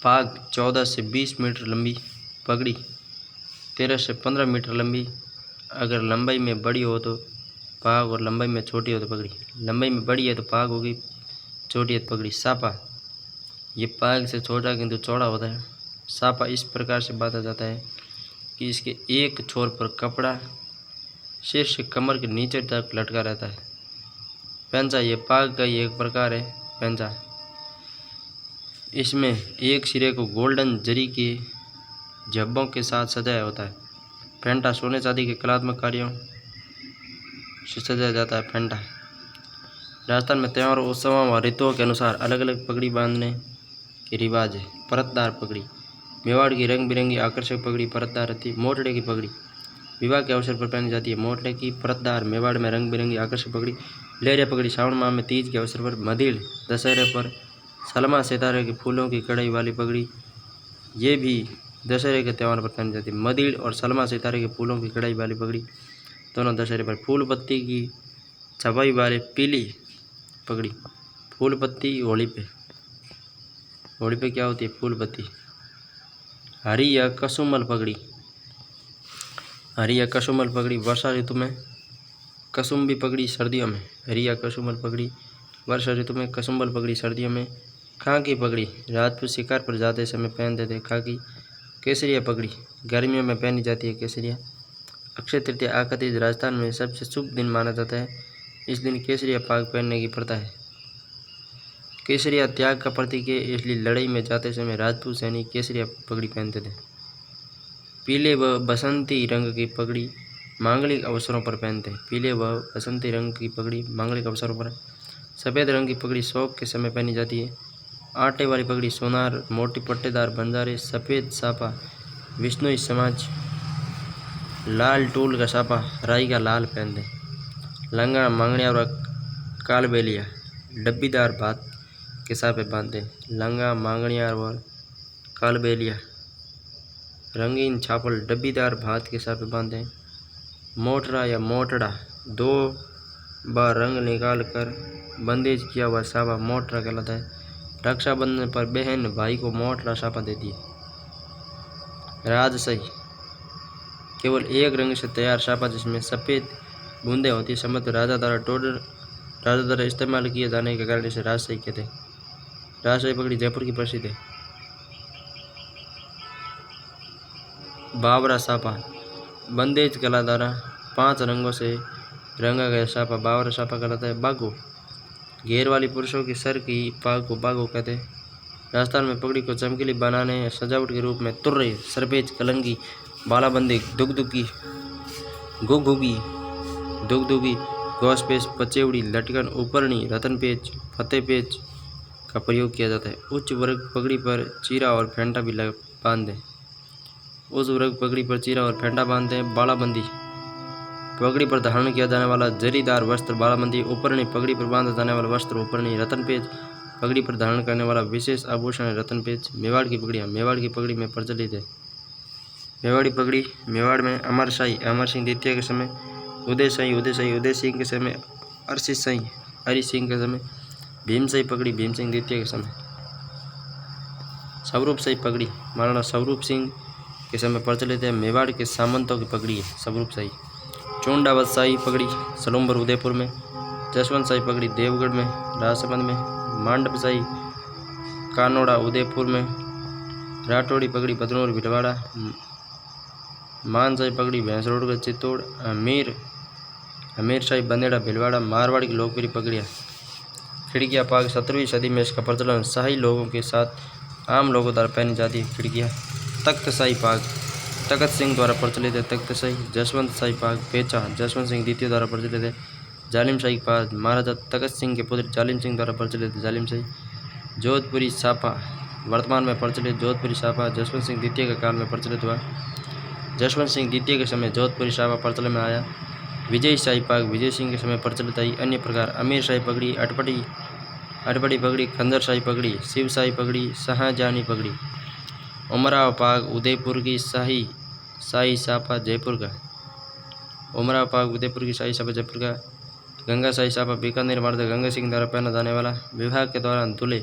पाग 14 से 20 मीटर लंबी, पगड़ी 13 से 15 मीटर लंबी। अगर लंबाई में बड़ी हो तो पाग और लंबाई में छोटी हो तो पगड़ी। लंबाई में बड़ी है तो पाग होगी, छोटी है तो पगड़ी। सापा, ये पाग से छोटा किंतु चौड़ा होता है। सापा इस प्रकार से बांधा जाता है कि इसके एक छोर पर कपड़ा सिर से कमर के नीचे तक लटका रहता है। पेंचा, ये पाग का ही एक प्रकार है। पेंचा, इसमें एक सिरे को गोल्डन जरी के जब्बों के साथ सजाया होता है। फेंटा, सोने चांदी के कलात्मक कार्यों से सजाया जाता है। फेंटा, राजस्थान में त्योहारों, उत्सवों व ऋतुओं के अनुसार अलग अलग पगड़ी बांधने के रिवाज है। परतदार पगड़ी, मेवाड़ की रंग बिरंगी आकर्षक पगड़ी परतदार रहती है। मोटड़े की पगड़ी विवाह के अवसर पर पहनी जाती है। मोटड़े की परतदार मेवाड़ में रंग बिरंगी आकर्षक पगड़ी। लहरिया पगड़ी श्रावण माह में तीज के अवसर पर। मदीड़, दशहरे पर सलमा सितारे के फूलों की कढ़ाई वाली पगड़ी, ये भी दशहरे के त्यौहार पर पहनी जाती है। मदीड़ और सलमा सितारे के फूलों की कढ़ाई वाली पगड़ी दोनों दशहरे पर। फूल पत्ती की छपाई वाली पीली पगड़ी, फूल पत्ती होली पे। होली पे क्या होती है? फूल पत्ती। हरी या कसुमल पगड़ी, हरी या कसुमल पगड़ी वर्षा ऋतु में। कसुम्बी पगड़ी सर्दियों में। हरी या कसुमल पगड़ी वर्षा ऋतु में। कसुम्बल पगड़ी सर्दियों में। खाकी पगड़ी राजपूत शिकार पर जाते समय पहनते थे। खाकी। केसरिया पगड़ी गर्मियों में पहनी जाती है। केसरिया। अक्षय तृतीया आखिरी राजस्थान में सबसे शुभ दिन माना जाता है। इस दिन केसरिया पाग पहनने की प्रथा है। केसरिया त्याग का प्रतीक है, इसलिए लड़ाई में जाते समय राजपूत सैनिक केसरिया पगड़ी पहनते थे। पीले व बसंती रंग की पगड़ी मांगलिक अवसरों पर पहनते हैं। पीले व बसंती रंग की पगड़ी मांगलिक अवसरों पर। सफ़ेद रंग की पगड़ी शोक के समय पहनी जाती है। आटे वाली पगड़ी सोनार, मोटी पट्टेदार बंजारे। सफ़ेद सापा विष्णुई समाज। लाल टूल का सापा राई का लाल पहनते। लंगा, मांगड़िया व कालबेलिया डब्बीदार भात के सापे बांधते। लंगा, मांगड़िया व कालबेलिया रंगीन छापल डब्बीदार भात के सापे बांधते। मोटरा या मोटड़ा दो व रंग निकाल कर बंदेज किया हुआ साफा मोटरा कहलाता है। रक्षाबंधन पर बहन भाई को मोटरा साफा देती है। राजशाही केवल एक रंग से तैयार साफा जिसमें सफ़ेद बूंदें होती है। समर्थ राजा द्वारा इस्तेमाल किए जाने के कारण इसे राजशाही कहते हैं। राजशाही पगड़ी जयपुर की प्रसिद्ध है। बावरा साफा बंदेज कला द्वारा 5 रंगों से रंगा गया साफा बावरा साफा कहलाता है। बागो घेर वाली पुरुषों की सर की पाग को बागो कहते हैं। राजस्थान में पगड़ी को चमकीली बनाने सजावट के रूप में तुर्रे, सरपेज, कलंगी, बालाबंदी, दुगदुगी, गुगुगी, दुगदुगी, घोसपेच, पचेवड़ी, लटकन, उपरणी, रतनपेच, फतेहपेच का प्रयोग किया जाता है। उच्च वर्ग पगड़ी पर चीरा और फेंटा भी बांधते हैं। उस वर्ग पगड़ी पर चीरा और फेंटा बांधते हैं। बालाबंदी पगड़ी पर धारण किया जाने वाला जरीदार वस्त्र बालाबंदी। उपरणी पगड़ी पर बांधा जाने वाला वस्त्र उपरणी। रतनपेच पगड़ी पर धारण करने वाला विशेष आभूषण है रतनपेच। मेवाड़ की पगड़ियाँ मेवाड़ की पगड़ी में प्रचलित है। मेवाड़ी पगड़ी मेवाड़ में अमर सिंह द्वितीय के समय, उदय सिंह के समय, अरि सिंह के समय, भीमशाही पगड़ी भीम सिंह द्वितीय के समय, स्वरूपशाही पगड़ी महाराणा स्वरूप सिंह के समय प्रचलित है। मेवाड़ के सामंतों की पगड़ी है स्वरूपशाही। चोंडावत शाही पगड़ी सलूम्बर उदयपुर में, जसवंत शाही पगड़ी देवगढ़ में, राजसमंद में, मांडव शाही कानोड़ा उदयपुर में, राठौड़ी पगड़ी भदनौर भीलवाड़ा, मानशाही पगड़ी भैंसरोड चित्तौड़, हमीर शाही बंदेड़ा भीलवाड़ा। मारवाड़ की लोकप्रिय पगड़ियाँ खिड़कियाँ पाग 17वीं सदी में इसका प्रचलन शाही लोगों के साथ आम लोगों द्वारा पहनी जाती है। खिड़कियाँ तख्तशाही पाग तखत सिंह द्वारा प्रचलित है। तख्तशाही जसवंत शाही पाग पेचा जसवंत सिंह द्वितीय द्वारा प्रचलित है। जालिम शाही पाग महाराजा तखत सिंह के पुत्र जालिम सिंह द्वारा प्रचलित है। जालिम शाही जोधपुरी साफा वर्तमान में प्रचलित। जोधपुरी साफा जसवंत सिंह द्वितीय के काल में प्रचलित हुआ। जसवंत सिंह द्वितीय के समय जोधपुरी साफा प्रचलन में आया। विजय शाही पाग विजय सिंह के समय प्रचलित आई। अन्य प्रकार अमीर शाही पगड़ी, अटपटी पगड़ी, खंजर शाही पगड़ी, शिव शाही पगड़ी, शाहजहानी पगड़ी। उमराव पाग उदयपुर की शाही साफा जयपुर का। उमराव पाग उदयपुर की शाही साफा जयपुर का। गंगा शाही साफा बीकानेर महाराजा गंगा सिंह द्वारा पहना जाने वाला। विवाह के दौरान दूल्हे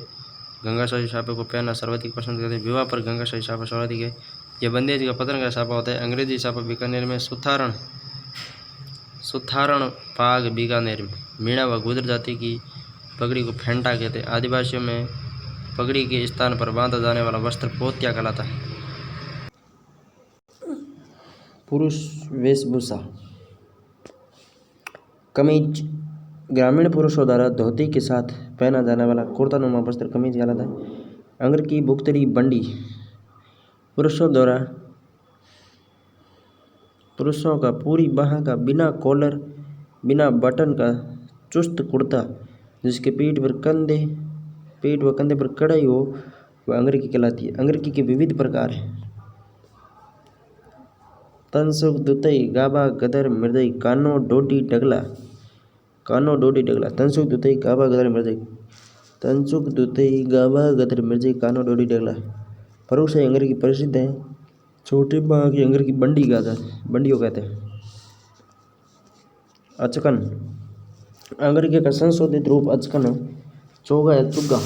गंगा शाही साफे को पहनना सर्वाधिक पसंद करते हैं। विवाह पर गंगा शाही साफा सर्वाधिक है। यह बंदेज का पतन का साफा होता है। अंग्रेजी साफा बीकानेर में। सुथारण पाग बीकानेर में। मीणा व गुजर जाति की पगड़ी को फेंटा कहते हैं। आदिवासियों में पगड़ी के स्थान पर बांधा जाने वाला वस्त्र पोत्या कहलाता है। पुरुष वेशभूषा कमीज ग्रामीण पुरुषों द्वारा धोती के साथ पहना जाने वाला कुर्तानुमा वस्त्र कमीज कहलाता है। अंगर की बुक्तड़ी बंडी पुरुषों का पूरी बाह का बिना कॉलर बिना बटन का चुस्त कुर्ता जिसके पीठ व कंधे पर कढ़ाई हो वह अंगरकी कहलाती है। अंगरकी के विविध प्रकार हैं। तनसुक दुतई गाबा गदर मृदई कानो डोडी डगला तनसुक दुतई गाबा गदर मृदई कानो डोडी डगला। परोक्षाही अंगरकी प्रसिद्ध है। छोटे बाह की अंगरकी बंडियों कहते हैं। अचकन अंगरकी का संशोधित रूप अचकन है। चोगा या चुग्गा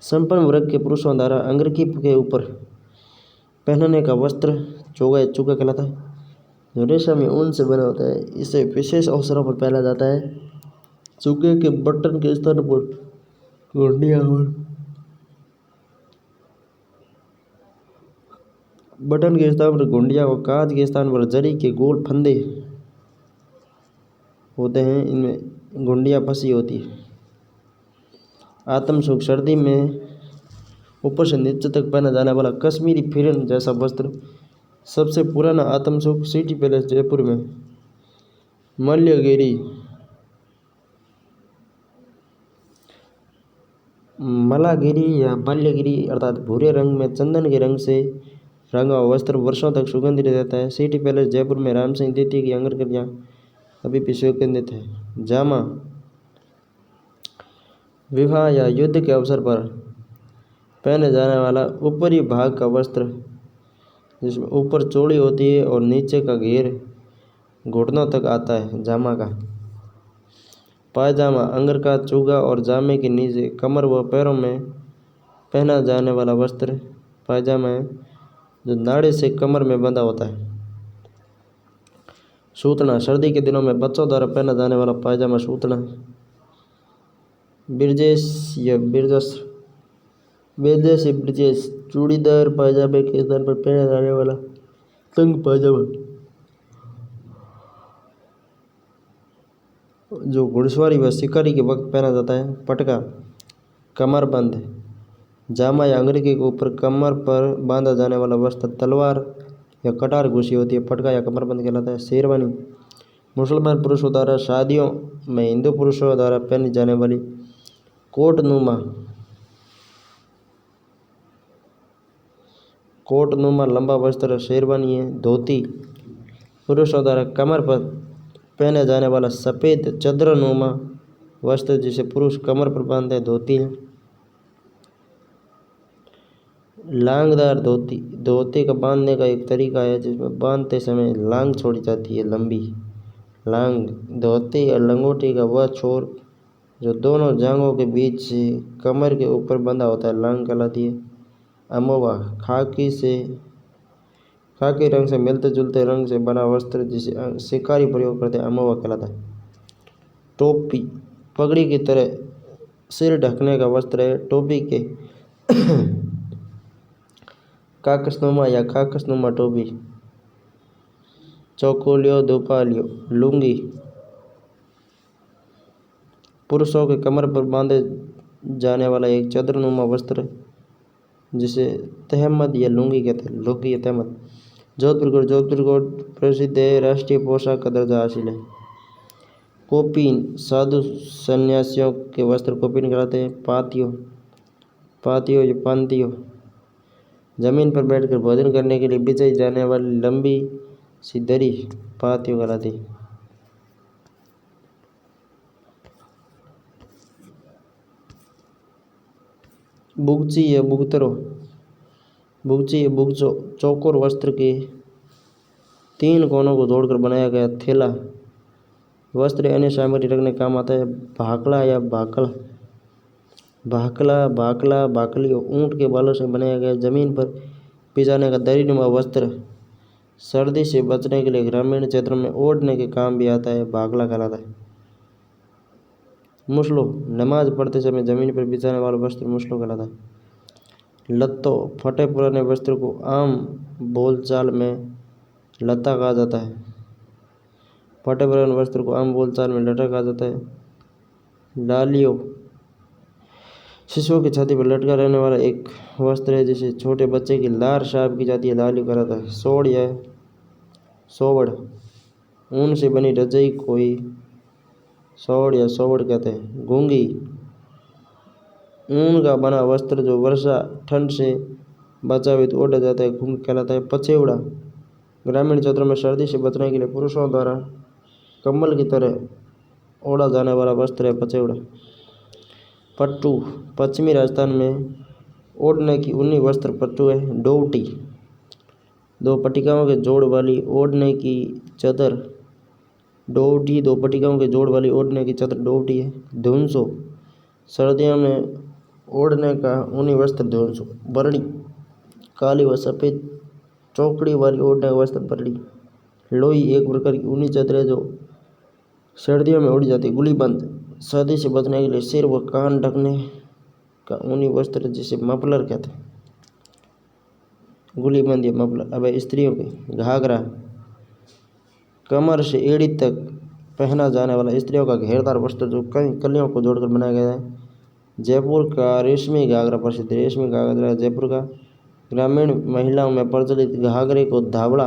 संपन्न वर्ग के पुरुषों द्वारा अंगरकी के ऊपर पहनने का वस्त्र चोगा या चुग्गा कहलाता है। जो रेशम या ऊन से बना होता है। इसे विशेष अवसरों पर पहना जाता है। चुग्गे के बटन के स्थान पर घुंडियाँ और काज के स्थान पर जरी के गोल फंदे होते हैं। इनमें घुंडियाँ फंसी होती है। आत्मसुख सर्दी में ऊपर से नीचे तक पहना जाने वाला कश्मीरी फिरन जैसा वस्त्र। सबसे पुराना आत्मसुख सिटी पैलेस जयपुर में। मलागिरी या मल्यगिरी अर्थात भूरे रंग में चंदन के रंग से रंगा वस्त्र वर्षों तक सुगंधित रहता है। सिटी पैलेस जयपुर में राम सिंह द्वितीय की अंगरखियाँ अभी भी सुगंधित है। जामा विवाह या युद्ध के अवसर पर पहने जाने वाला ऊपरी भाग का वस्त्र जिसमें ऊपर चौड़ी होती है और नीचे का घेर घुटनों तक आता है। जामा का पायजामा अंगरखा, चूगा और जामे के नीचे कमर व पैरों में पहना जाने वाला वस्त्र पायजामा है, जो नाड़े से कमर में बंधा होता है। सूतना सर्दी के दिनों में बच्चों द्वारा पहना जाने वाला पायजामा सूतना। ब्रजेश या ब्रजस ब्रजेश या ब्रजेश चूड़ीदार पायजामे के स्थान पर पहना जाने वाला तंग पायजामा, जो घुड़सवारी व शिकारी के वक्त पहना जाता है। पटका कमरबंद जामा या अंगरखे के ऊपर कमर पर बांधा जाने वाला वस्त्र तलवार या कटार घुसी होती है, पटका या कमरबंद कहलाता है। शेरवानी मुसलमान पुरुषों द्वारा शादियों में हिंदू पुरुषों द्वारा पहनी जाने वाली कोटनुमा लंबा वस्त्र शेरवानी है। धोती पुरुषों द्वारा कमर पर पहने जाने वाला सफ़ेद चद्रनुमा वस्त्र जिसे पुरुष कमर पर बांधते हैं, धोती है। लांगदार धोती धोती का बांधने का एक तरीका है जिसमें बांधते समय लांग छोड़ी जाती है, लंबी लांग। धोती और लंगोटी का वह छोर जो दोनों जांघों के बीच से कमर के ऊपर बंधा होता है, लांग कहलाती है। अमोवा खाकी रंग से मिलते जुलते रंग से बना वस्त्र जिसे शिकारी प्रयोग करते हैं, अमोवा कहलाता है। टोपी पगड़ी की तरह सिर ढकने का वस्त्र है। टोपी के काकसनुमा या खाकसनुमा टोपी। चौकोलियो दोपालियो लुंगी पुरुषों के कमर पर बांधे जाने वाला एक चद्रनुमा वस्त्र जिसे तहमद या लुंगी कहते हैं, लुंगी या तहमद। जोधपुर कोट प्रसिद्ध है, राष्ट्रीय पोशाक का दर्जा हासिल है। कोपीन साधु सन्यासियों के वस्त्र कोपीन कहलाते हैं। पातियो या पांतियो जमीन पर बैठकर भोजन करने के लिए बिछाई जाने वाली लंबी सी दरी पातियो कहलाती है। बुगची या बुगतरो बुगची या बुगचो चौकोर वस्त्र के 3 कोनों को जोड़कर बनाया गया थैला वस्त्र अन्य सामग्री रखने काम आता है। भाकला या भाकली ऊंट के बालों से बनाया गया जमीन पर बिछाने का दरीनुमा वस्त्र सर्दी से बचने के लिए ग्रामीण क्षेत्रों में ओढ़ने के काम भी आता है, भाकला कहलाता है। मुसलो नमाज पढ़ते समय जमीन पर बिछाने वाला वस्त्र मुसलो कहलाता है। लत्तो फटे पुराने वस्त्र को आम बोलचाल में लत्ता कहा जाता है। फटे पुराने वस्त्र को आम बोलचाल में लटा कहा जाता है। लालियो शिशुओं की छाती पर लटका रहने वाला एक वस्त्र है जिसे छोटे बच्चे की लार साफ की जाती है, लालियो कहलाता है। सोड़ या सोवड़ ऊन से बनी रजाई कोई सोड़ या सोवड़ कहते हैं। घूंगी ऊन का बना वस्त्र जो वर्षा ठंड से बचावित ओढ़ा जाता है, घूंगी कहलाता है। पछेवड़ा ग्रामीण क्षेत्रों में सर्दी से बचने के लिए पुरुषों द्वारा कम्बल की तरह ओढ़ा जाने वाला वस्त्र है, पछेवड़ा। पट्टू पश्चिमी राजस्थान में ओढ़ने की ऊनी वस्त्र पट्टू है। डोवटी 2 पट्टिकाओं के जोड़ वाली ओढ़ने की चादर डोवटी 2 पट्टिकाओं के जोड़ वाली ओढ़ने की चादर डोवटी है। धुनसो सर्दियों में ओढ़ने का ऊनी वस्त्र धुनसो। बरड़ी काली व सफ़ेद चौकड़ी वाली ओढ़ने का वस्त्र बरड़ी। लोई एक प्रकार की ऊनी चादर है जो सर्दियों में ओढ़ी जाती है। गुलीबंद सर्दी से बचने के लिए सिर व कान ढकने का ऊनी वस्त्र जिसे मफलर कहते हैं, गुलीबंद या मफलर। अब स्त्रियों के घाघरा कमर से एड़ी तक पहना जाने वाला स्त्रियों का घेरदार वस्त्र जो कई कलियों को जोड़कर बनाया गया है। जयपुर का रेशमी घाघरा प्रसिद्ध है। रेशमी घाघरा जयपुर का ग्रामीण महिलाओं में प्रचलित घाघरे को धाबड़ा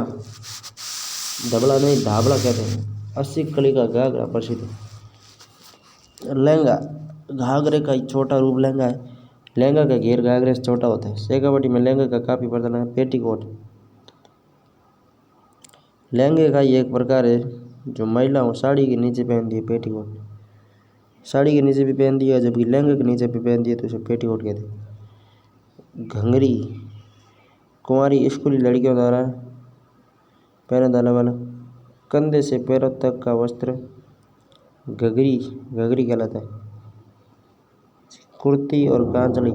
कहते हैं। 80 कली का घाघरा प्रसिद्ध है। लहंगा घाघरे का एक छोटा रूप लहंगा है। लहंगा का घेर घाघरे से छोटा होता है। शेखावटी में लहंगे का काफ़ी प्रचलन है। पेटीकोट लहंगे का ही एक प्रकार है जो महिलाओं साड़ी के नीचे पहनती है, पेटीकोट। साड़ी के नीचे भी पहनती है, जबकि लहंगे के नीचे भी पहनती है तो उसे पेटीकोट कहते हैं। घंघरी कुंवारी स्कूली लड़कियों द्वारा पहना जाने वाला कंधे से पैरों तक का वस्त्र घघरी घघरी कहलाता है। कुर्ती और कांचली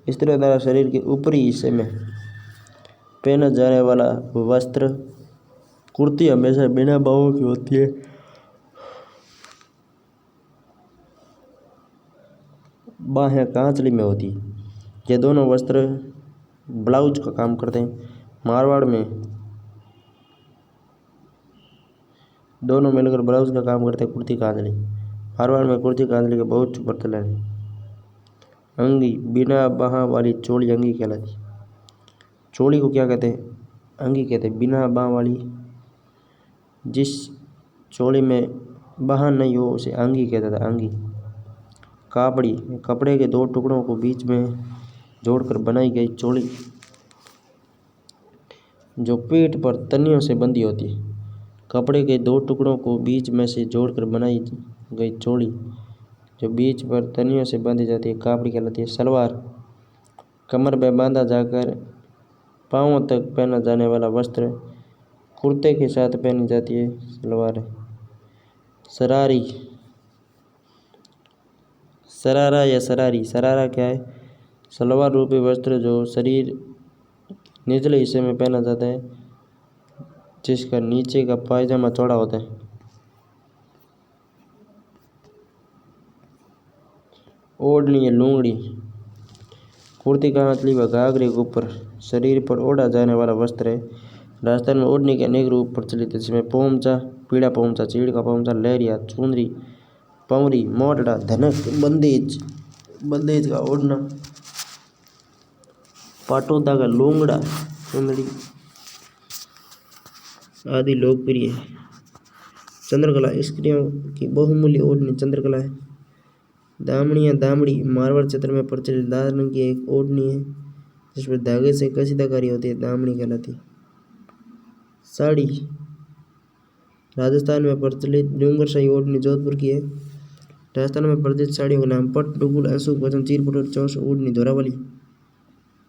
स्त्रियों द्वारा शरीर के ऊपरी हिस्से में पहना जाने वाला वस्त्र। कुर्ती हमेशा बिना बाहों की होती है। बाहें कांचली में होती है। ये दोनों वस्त्र ब्लाउज का काम करते हैं। मारवाड़ में दोनों मिलकर ब्लाउज का काम करते हैं। कुर्ती कांचली मारवाड़ में कुर्ती कांचली का बहुत प्रचलन है। अंगी बिना बाह वाली चोली अंगी कहलाती है। चोली को क्या कहते हैं? अंगी कहते हैं। बिना बाह वाली, जिस चोली में बाह नहीं हो उसे अंगी कहता था। अंगी। कापड़ी कपड़े के दो टुकड़ों को बीच में जोड़कर बनाई गई चोली जो पीठ पर तनियों से बंधी होती है। कपड़े के दो टुकड़ों को बीच में से जोड़कर बनाई गई चोली जो बीच पर तनियों से बांधी जाती है कापड़ी कहलाती है। सलवार कमर में बांधा जाकर पांवों तक पहना जाने वाला वस्त्र कुर्ते के साथ पहनी जाती है सलवार है। सरारी सरारा या सरारी सरारा क्या है? सलवार रूपी वस्त्र जो शरीर निचले हिस्से में पहना जाता है, जिसका नीचे का पायजामा चौड़ा होता है। ओढ़नी या लुंगड़ी कुर्ती कांचली व घाघरे के ऊपर शरीर पर ओढ़ा जाने वाला वस्त्र है। राजस्थान में ओढ़नी के अनेक रूप प्रचलित है, जिसमें पोमचा, पीड़ा पोमचा, चीड़ का पोमचा, लहरिया, चुंदरी, पवरी, मोटड़ा, धनक, बंदेज का ओढ़ना, पाटोदा का लूंगड़ा, चुंदड़ी आदि लोकप्रिय है। चंद्रकला स्त्रियों की बहुमूल्य ओढ़नी चंद्रकला है। दामड़ी मारवाड़ क्षेत्र में प्रचलित लाल रंग की एक ओढ़नी है जिस पर धागे से कसीदाकारी होती है, दामड़ी कहलाती है। साड़ी राजस्थान में प्रचलित डूंगरशाही ओढ़नी जोधपुर की है। राजस्थान में प्रचलित साड़ियों का नाम पट, दुगुल, अंशुक, वसन, चीर पटोरी, चौस, ओढ़नी, धोरावली।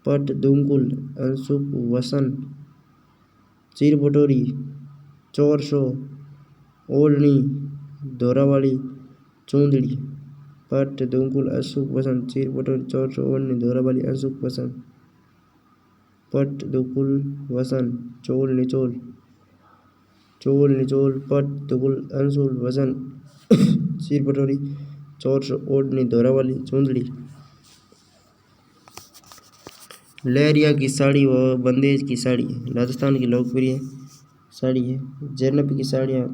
पट, दुंगुल, अंशुक, वसन, चीर पटोरी, चौरसो, ओढ़नी, धोरावली, चूंदड़ी। पट, दुंगुल, अंशुक, वसन, चीर पटोरी, चौरसो, ओढ़नी, धोरावली, अंशुक, वसन। पट, दुगुल, वसन, चोल, निचोल, पट, दुगुल, अंशुल, वसन, चीर पटोरी, चौरसो, ओढ़नी, धोरावली, चूंदड़ी। लहरिया की साड़ी व बंदेज की साड़ी राजस्थान की लोकप्रिय साड़ी है। जैनब की साड़ियाँ,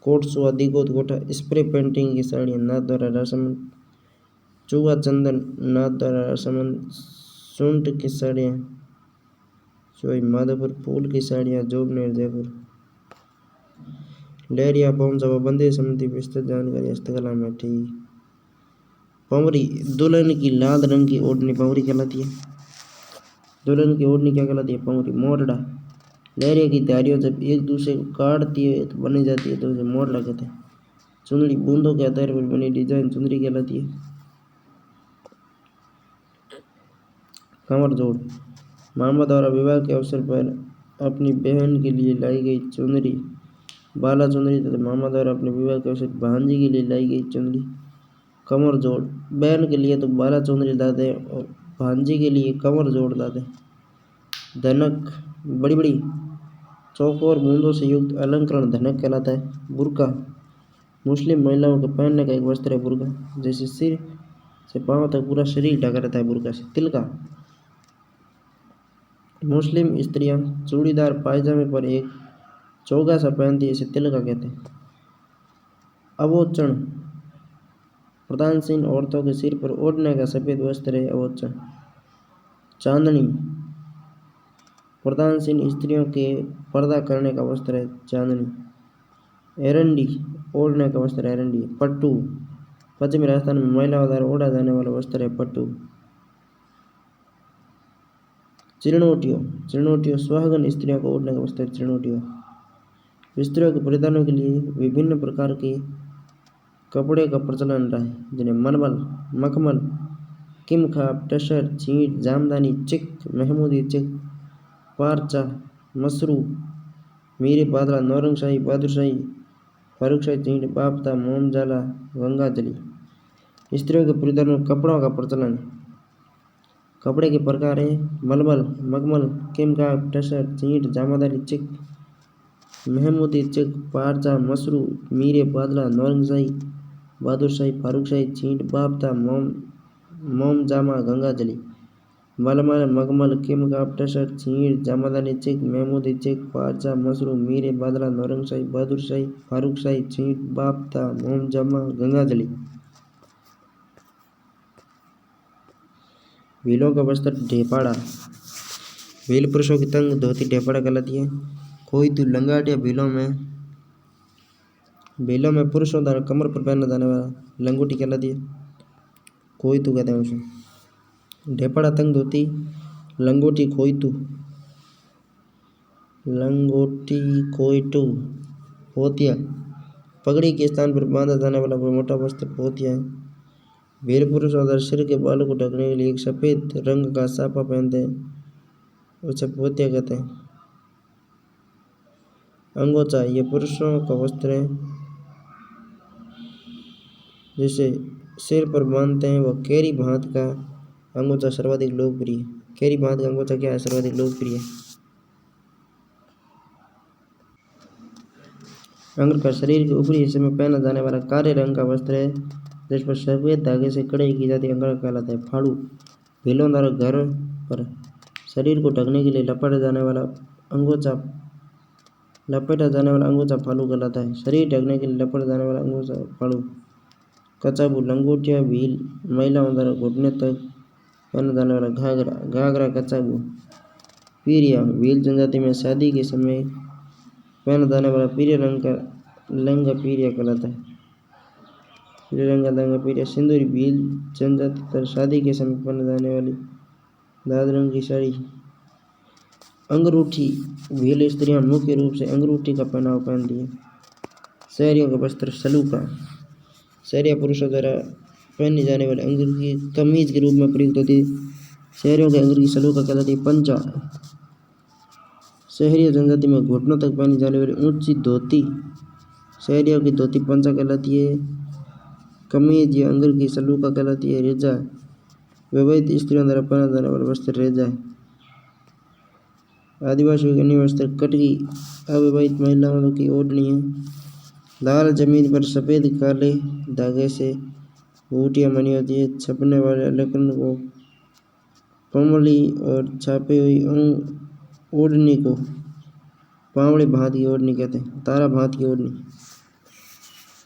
कोट सुआ, दिगोत कोठा, स्प्रे पेंटिंग की साड़ियाँ, नाथ द्वारा राजसमंद, चूहा चंदन, नाथ द्वारा राजसमंद, सूंट की साड़ियाँ, सोई माधोपुर, फूल की साड़ियाँ, जोबनेर, जयपुर। लहरिया पोमचा व बंदेज संबंधी विस्तृत जानकारी हस्तकला में। ठीक। पवरी दुल्हन की लाल रंग की ओढ़नी पवरी कहलाती है। दुल्हन की ओढ़नी क्या कहलाती है? पवरी। मोरडा लहरिया की धारियों जब एक दूसरे को काटती है तो बनी जाती है तो उसे मोरडा कहते हैं। चुंदड़ी बूंदों के आधार पर बनी डिजाइन चुंदड़ी कहलाती है। कमर जोड़ मामा द्वारा विवाह के अवसर पर अपनी बहन के लिए लाई गई चुंदड़ी बाला चुंदड़ी तथा मामा द्वारा अपने विवाह के अवसर भांजी के लिए लाई गई चुंदड़ी। कमर जोड़ बहन के लिए तो बाला चुंदड़ी लाते हैं और भांजी के लिए कमर जोड़ लाते हैं। धनक बड़ी बड़ी चौकोर बूंदों से युक्त अलंकरण धनक कहलाता है। बुर्का मुस्लिम महिलाओं के पहनने का एक वस्त्र है। बुर्का जैसे सिर से पांव तक पूरा शरीर ढका रहता है बुर्का से। तिलका मुस्लिम स्त्रियां चूड़ीदार पायजामे पर एक चौगा सा पहनती है, इसे तिलका कहते हैं। अवोचन प्रधानसीन औरतों के सिर पर ओढ़ने का सफेद वस्त्र है अवोचन। चांदनी प्रधानसीन स्त्रियों के पर्दा करने का वस्त्र है चांदनी। एरंडी ओढ़ने का वस्त्र एरंडी। पट्टू पश्चिमी राजस्थान में महिलाओं द्वारा ओढ़ा जाने वाला वस्त्र है पट्टू। चिरनोटियो सुहागन स्त्रियों को ओढ़ने का वस्त्र है चिरनोटियो। स्त्रियों के परिधानों के लिए विभिन्न प्रकार के कपड़े का प्रचलन रहा है, जिन्हें मलमल, मखमल, किमखाब, टसर, छींट, जामदानी, चिक, महमूदी चिक, पारचा, मसरू, मीरी पादला, नौरंगशाही, बहादुरशाही, फारुकशाही चींट बाफ्ता मोमजाला गंगाजली। स्त्रियों के परिधान में कपड़ों का प्रचलन। कपड़े के प्रकार है मलमल, मखमल, किमकाप, टसर, चींट, जामादारी, चिक, महमूदी, चिक, पारजा, मसरू, मीरे, बादला, नौरंगशाही, बहादुरशाही, फारुकशाही, चींट, बाफ्ता, मोमजामा, गंगाजली। मलमल, मखमल, किमकाप, टसर, चींट, जामादारी, चिक, महमूदी, चिक, पारजा, मसरू, मीरे, बादला, नौरंगशाही, बहादुरशाही, फारुकशाही, चींट, बाफ्ता, मोमजामा, गंगाजली। भीलों का वस्त्र ढेपाड़ा। भील पुरुषों की तंग धोती ढेपाड़ा कहलाती है। कोई लंगाटिया भीलों में पुरुषों द्वारा कमर पर पहना जाने वाला लंगोटी कहलाती है। कोई कहते हैं उसे। ढेपाड़ा तंग धोती, लंगोटी कोयटू, पोतिया। पगड़ी के स्थान पर बांधा जाने वाला मोटा वस्त्र पोतिया है। भील पुरुषों द्वारा सिर के बालों को ढकने के लिए एक सफेद रंग का साफा पहनते हैं, उसे पोतिया कहते हैं। अंगोछा, ये पुरुषों का वस्त्र है जिसे सिर पर बांधते हैं। वह केरी भांत का अंगोछा सर्वाधिक लोकप्रिय। केरी भांत का अंगोछा क्या है? सर्वाधिक लोकप्रिय। अंग का शरीर के ऊपरी हिस्से में पहना जाने वाला काले रंग का वस्त्र है जिस पर सफेद धागे से कढ़ाई की जाती है, अंगड़ कहलाता है। फाड़ू, भीलों द्वारा घर पर शरीर को ढकने के लिए लपेटा जाने वाला अंगोछा फालू कहलाता है। शरीर ढकने के लिए लपेटा जाने वाला अंगोछा फाड़ू। कचाबू, लंगोटिया भील महिलाओं द्वारा घुटने तक पहना जाने वाला घाघरा कचाबू। पीरिया, भील जनजाति में शादी के समय पहना जाने वाला पीले रंग का लहंगा पीरिया कहलाता है। पीले रंग का लहंगा पीरिया। सिंदूरी, भील जनजाति पर शादी के समय पहने जाने वाली दाद रंग की साड़ी। अंगरूठी, भील स्त्रियां मुख्य रूप से अंगरूठी का पहनावा पहनती है। शहरियों का वस्त्र सलूका। शहरिया पुरुषों द्वारा पहनी जाने वाले अंग की कमीज के रूप में प्रयुक्त होती है। शहरियों के अंग की सलूका कहलाती है। पंचा, शहरिया जनजाति में घुटनों तक पहनी जाने वाली ऊंची धोती शहरियों की धोती पंचा कहलाती है। कमीज या अंगर की सलूका कहलाती है। रेजा, विवाहित स्त्रियों द्वारा पहना जाने वाला वस्त्र रेजा है। आदिवासियों के अन्य वस्त्र कटकी, अविवाहित महिलाओं की ओढ़नी है। लाल जमीन पर सफ़ेद काले धागे से बूटियां बनी होती है। छपने वाले अलकन को पमली और छापी हुई ओढ़नी को पावड़े भात की ओढ़नी कहते हैं। तारा भात की ओढ़नी,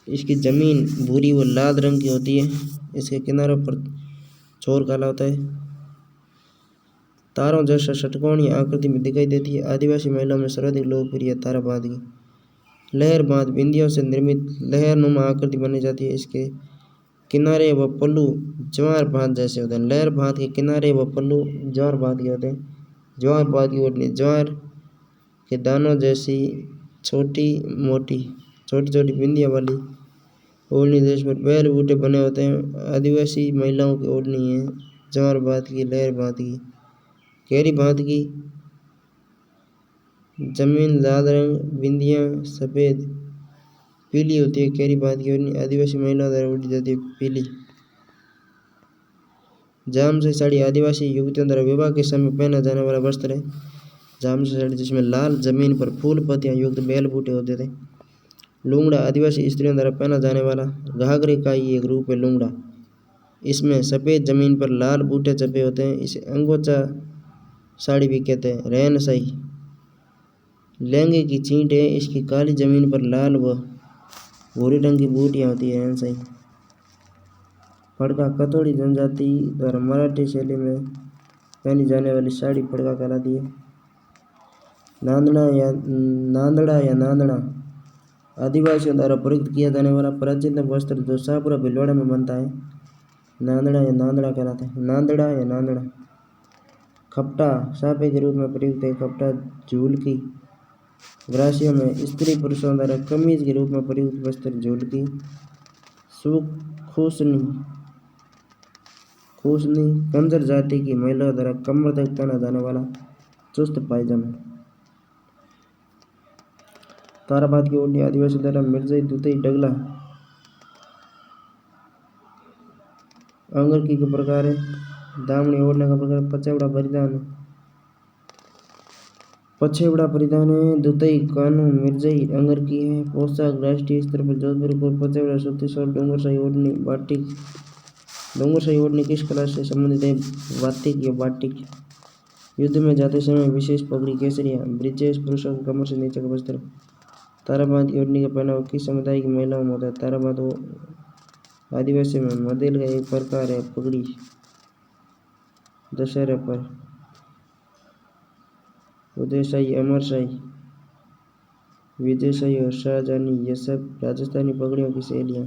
इसकी जमीन भूरी व लाल रंग की होती है। इसके किनारों पर छोर काला होता है। तारों जैसा षटकोणीय आकृति में दिखाई देती है। आदिवासी महिलाओं में सर्वाधिक लोकप्रिय तारा भात की। लहर भात, बिंदियों से निर्मित लहरनुमा आकृति बनी जाती है। इसके किनारे व पल्लू ज्वार भात जैसे होते हैं। लहर भात के किनारे व पल्लू ज्वार भात के होते हैं। ज्वार भात की ओढ़नी, ज्वार के दानों जैसी छोटी छोटी बिंदियां वाली ओढ़नी जिस पर बैल बूटे बने होते हैं। आदिवासी महिलाओं की ओढ़नी है ज्वार भात की, लहर भात की। केरी भात की जमीन लाल रंग, बिंदियां सफ़ेद पीली होती है। केरी भात की ओढ़नी आदिवासी महिलाओं द्वारा ओढ़ी जाती है, पीली। जामसाई साड़ी, आदिवासी युवतियों द्वारा विवाह के समय पहना जाने वाला वस्त्र है। जामसाई साड़ी जिसमें लाल जमीन पर फूल पत्तियां युक्त बैल बूटे होते थे। लुंगड़ा, आदिवासी स्त्रियों द्वारा पहना जाने वाला घाघरे का ही एक रूप है लुंगड़ा। इसमें सफ़ेद जमीन पर लाल बूटे छपे होते हैं। इसे अंगोछा साड़ी भी कहते हैं। रैन साई लहंगे की चींट है। इसकी काली जमीन पर लाल व भूरे रंग की बूटियां होती है। रैन साई। फड़का, कथोड़ी जनजाति द्वारा मराठी शैली में पहनी जाने वाली साड़ी फड़का कहलाती है। नांदड़ा या नांदड़ा, आदिवासियों द्वारा प्रयुक्त किया जाने वाला प्राचीनतम वस्त्र जो शाहपुरा भीलवाड़ा में बनता है। नांदड़ा या नांदड़ा कहलाता है। नांदड़ा या नांदड़ा। खपटा, साफे के रूप में प्रयुक्त है। खपटा, झूलकी, ग्रासियों में स्त्री पुरुषों द्वारा कमीज के रूप में प्रयुक्त वस्त्र झूलकी। खूसनी, कंजर जाति की महिलाओं द्वारा कमर तक पहना जाने वाला चुस्त पायजामा। ताराबाद की ओढ़नी आदिवासी द्वारा मिर्जाई दुतई डगला। अंगरखी के प्रकार है दामनी ओढ़ने का प्रकार पछेवड़ा परिधान है दुतई कानू मिर्जई अंगरखी है। पोशाक राष्ट्रीय स्तर पर जोधपुर को पछेवड़ा छत्तीसगढ़ डोंगरशाही ओढ़नी बाटिक। डोंगरशाही ओढ़नी किस कला से संबंधित है? वाटिक या बाटिक। युद्ध में जाते समय विशेष पगड़ी केसरिया। ब्रिजेश पुरुषों की कमर से नीचे का वस्त्र। ताराबाद की ओढ़नी का पहनावा किस समुदाय की महिलाओं में होता है? ताराबाद आदिवासी में। मदेल का एक प्रकार है पगड़ी दशहरे पर। उदयशाही, अमरशाही, विजयशाही और शाहजहानी ये सब राजस्थानी पगड़ियों की शैलियाँ।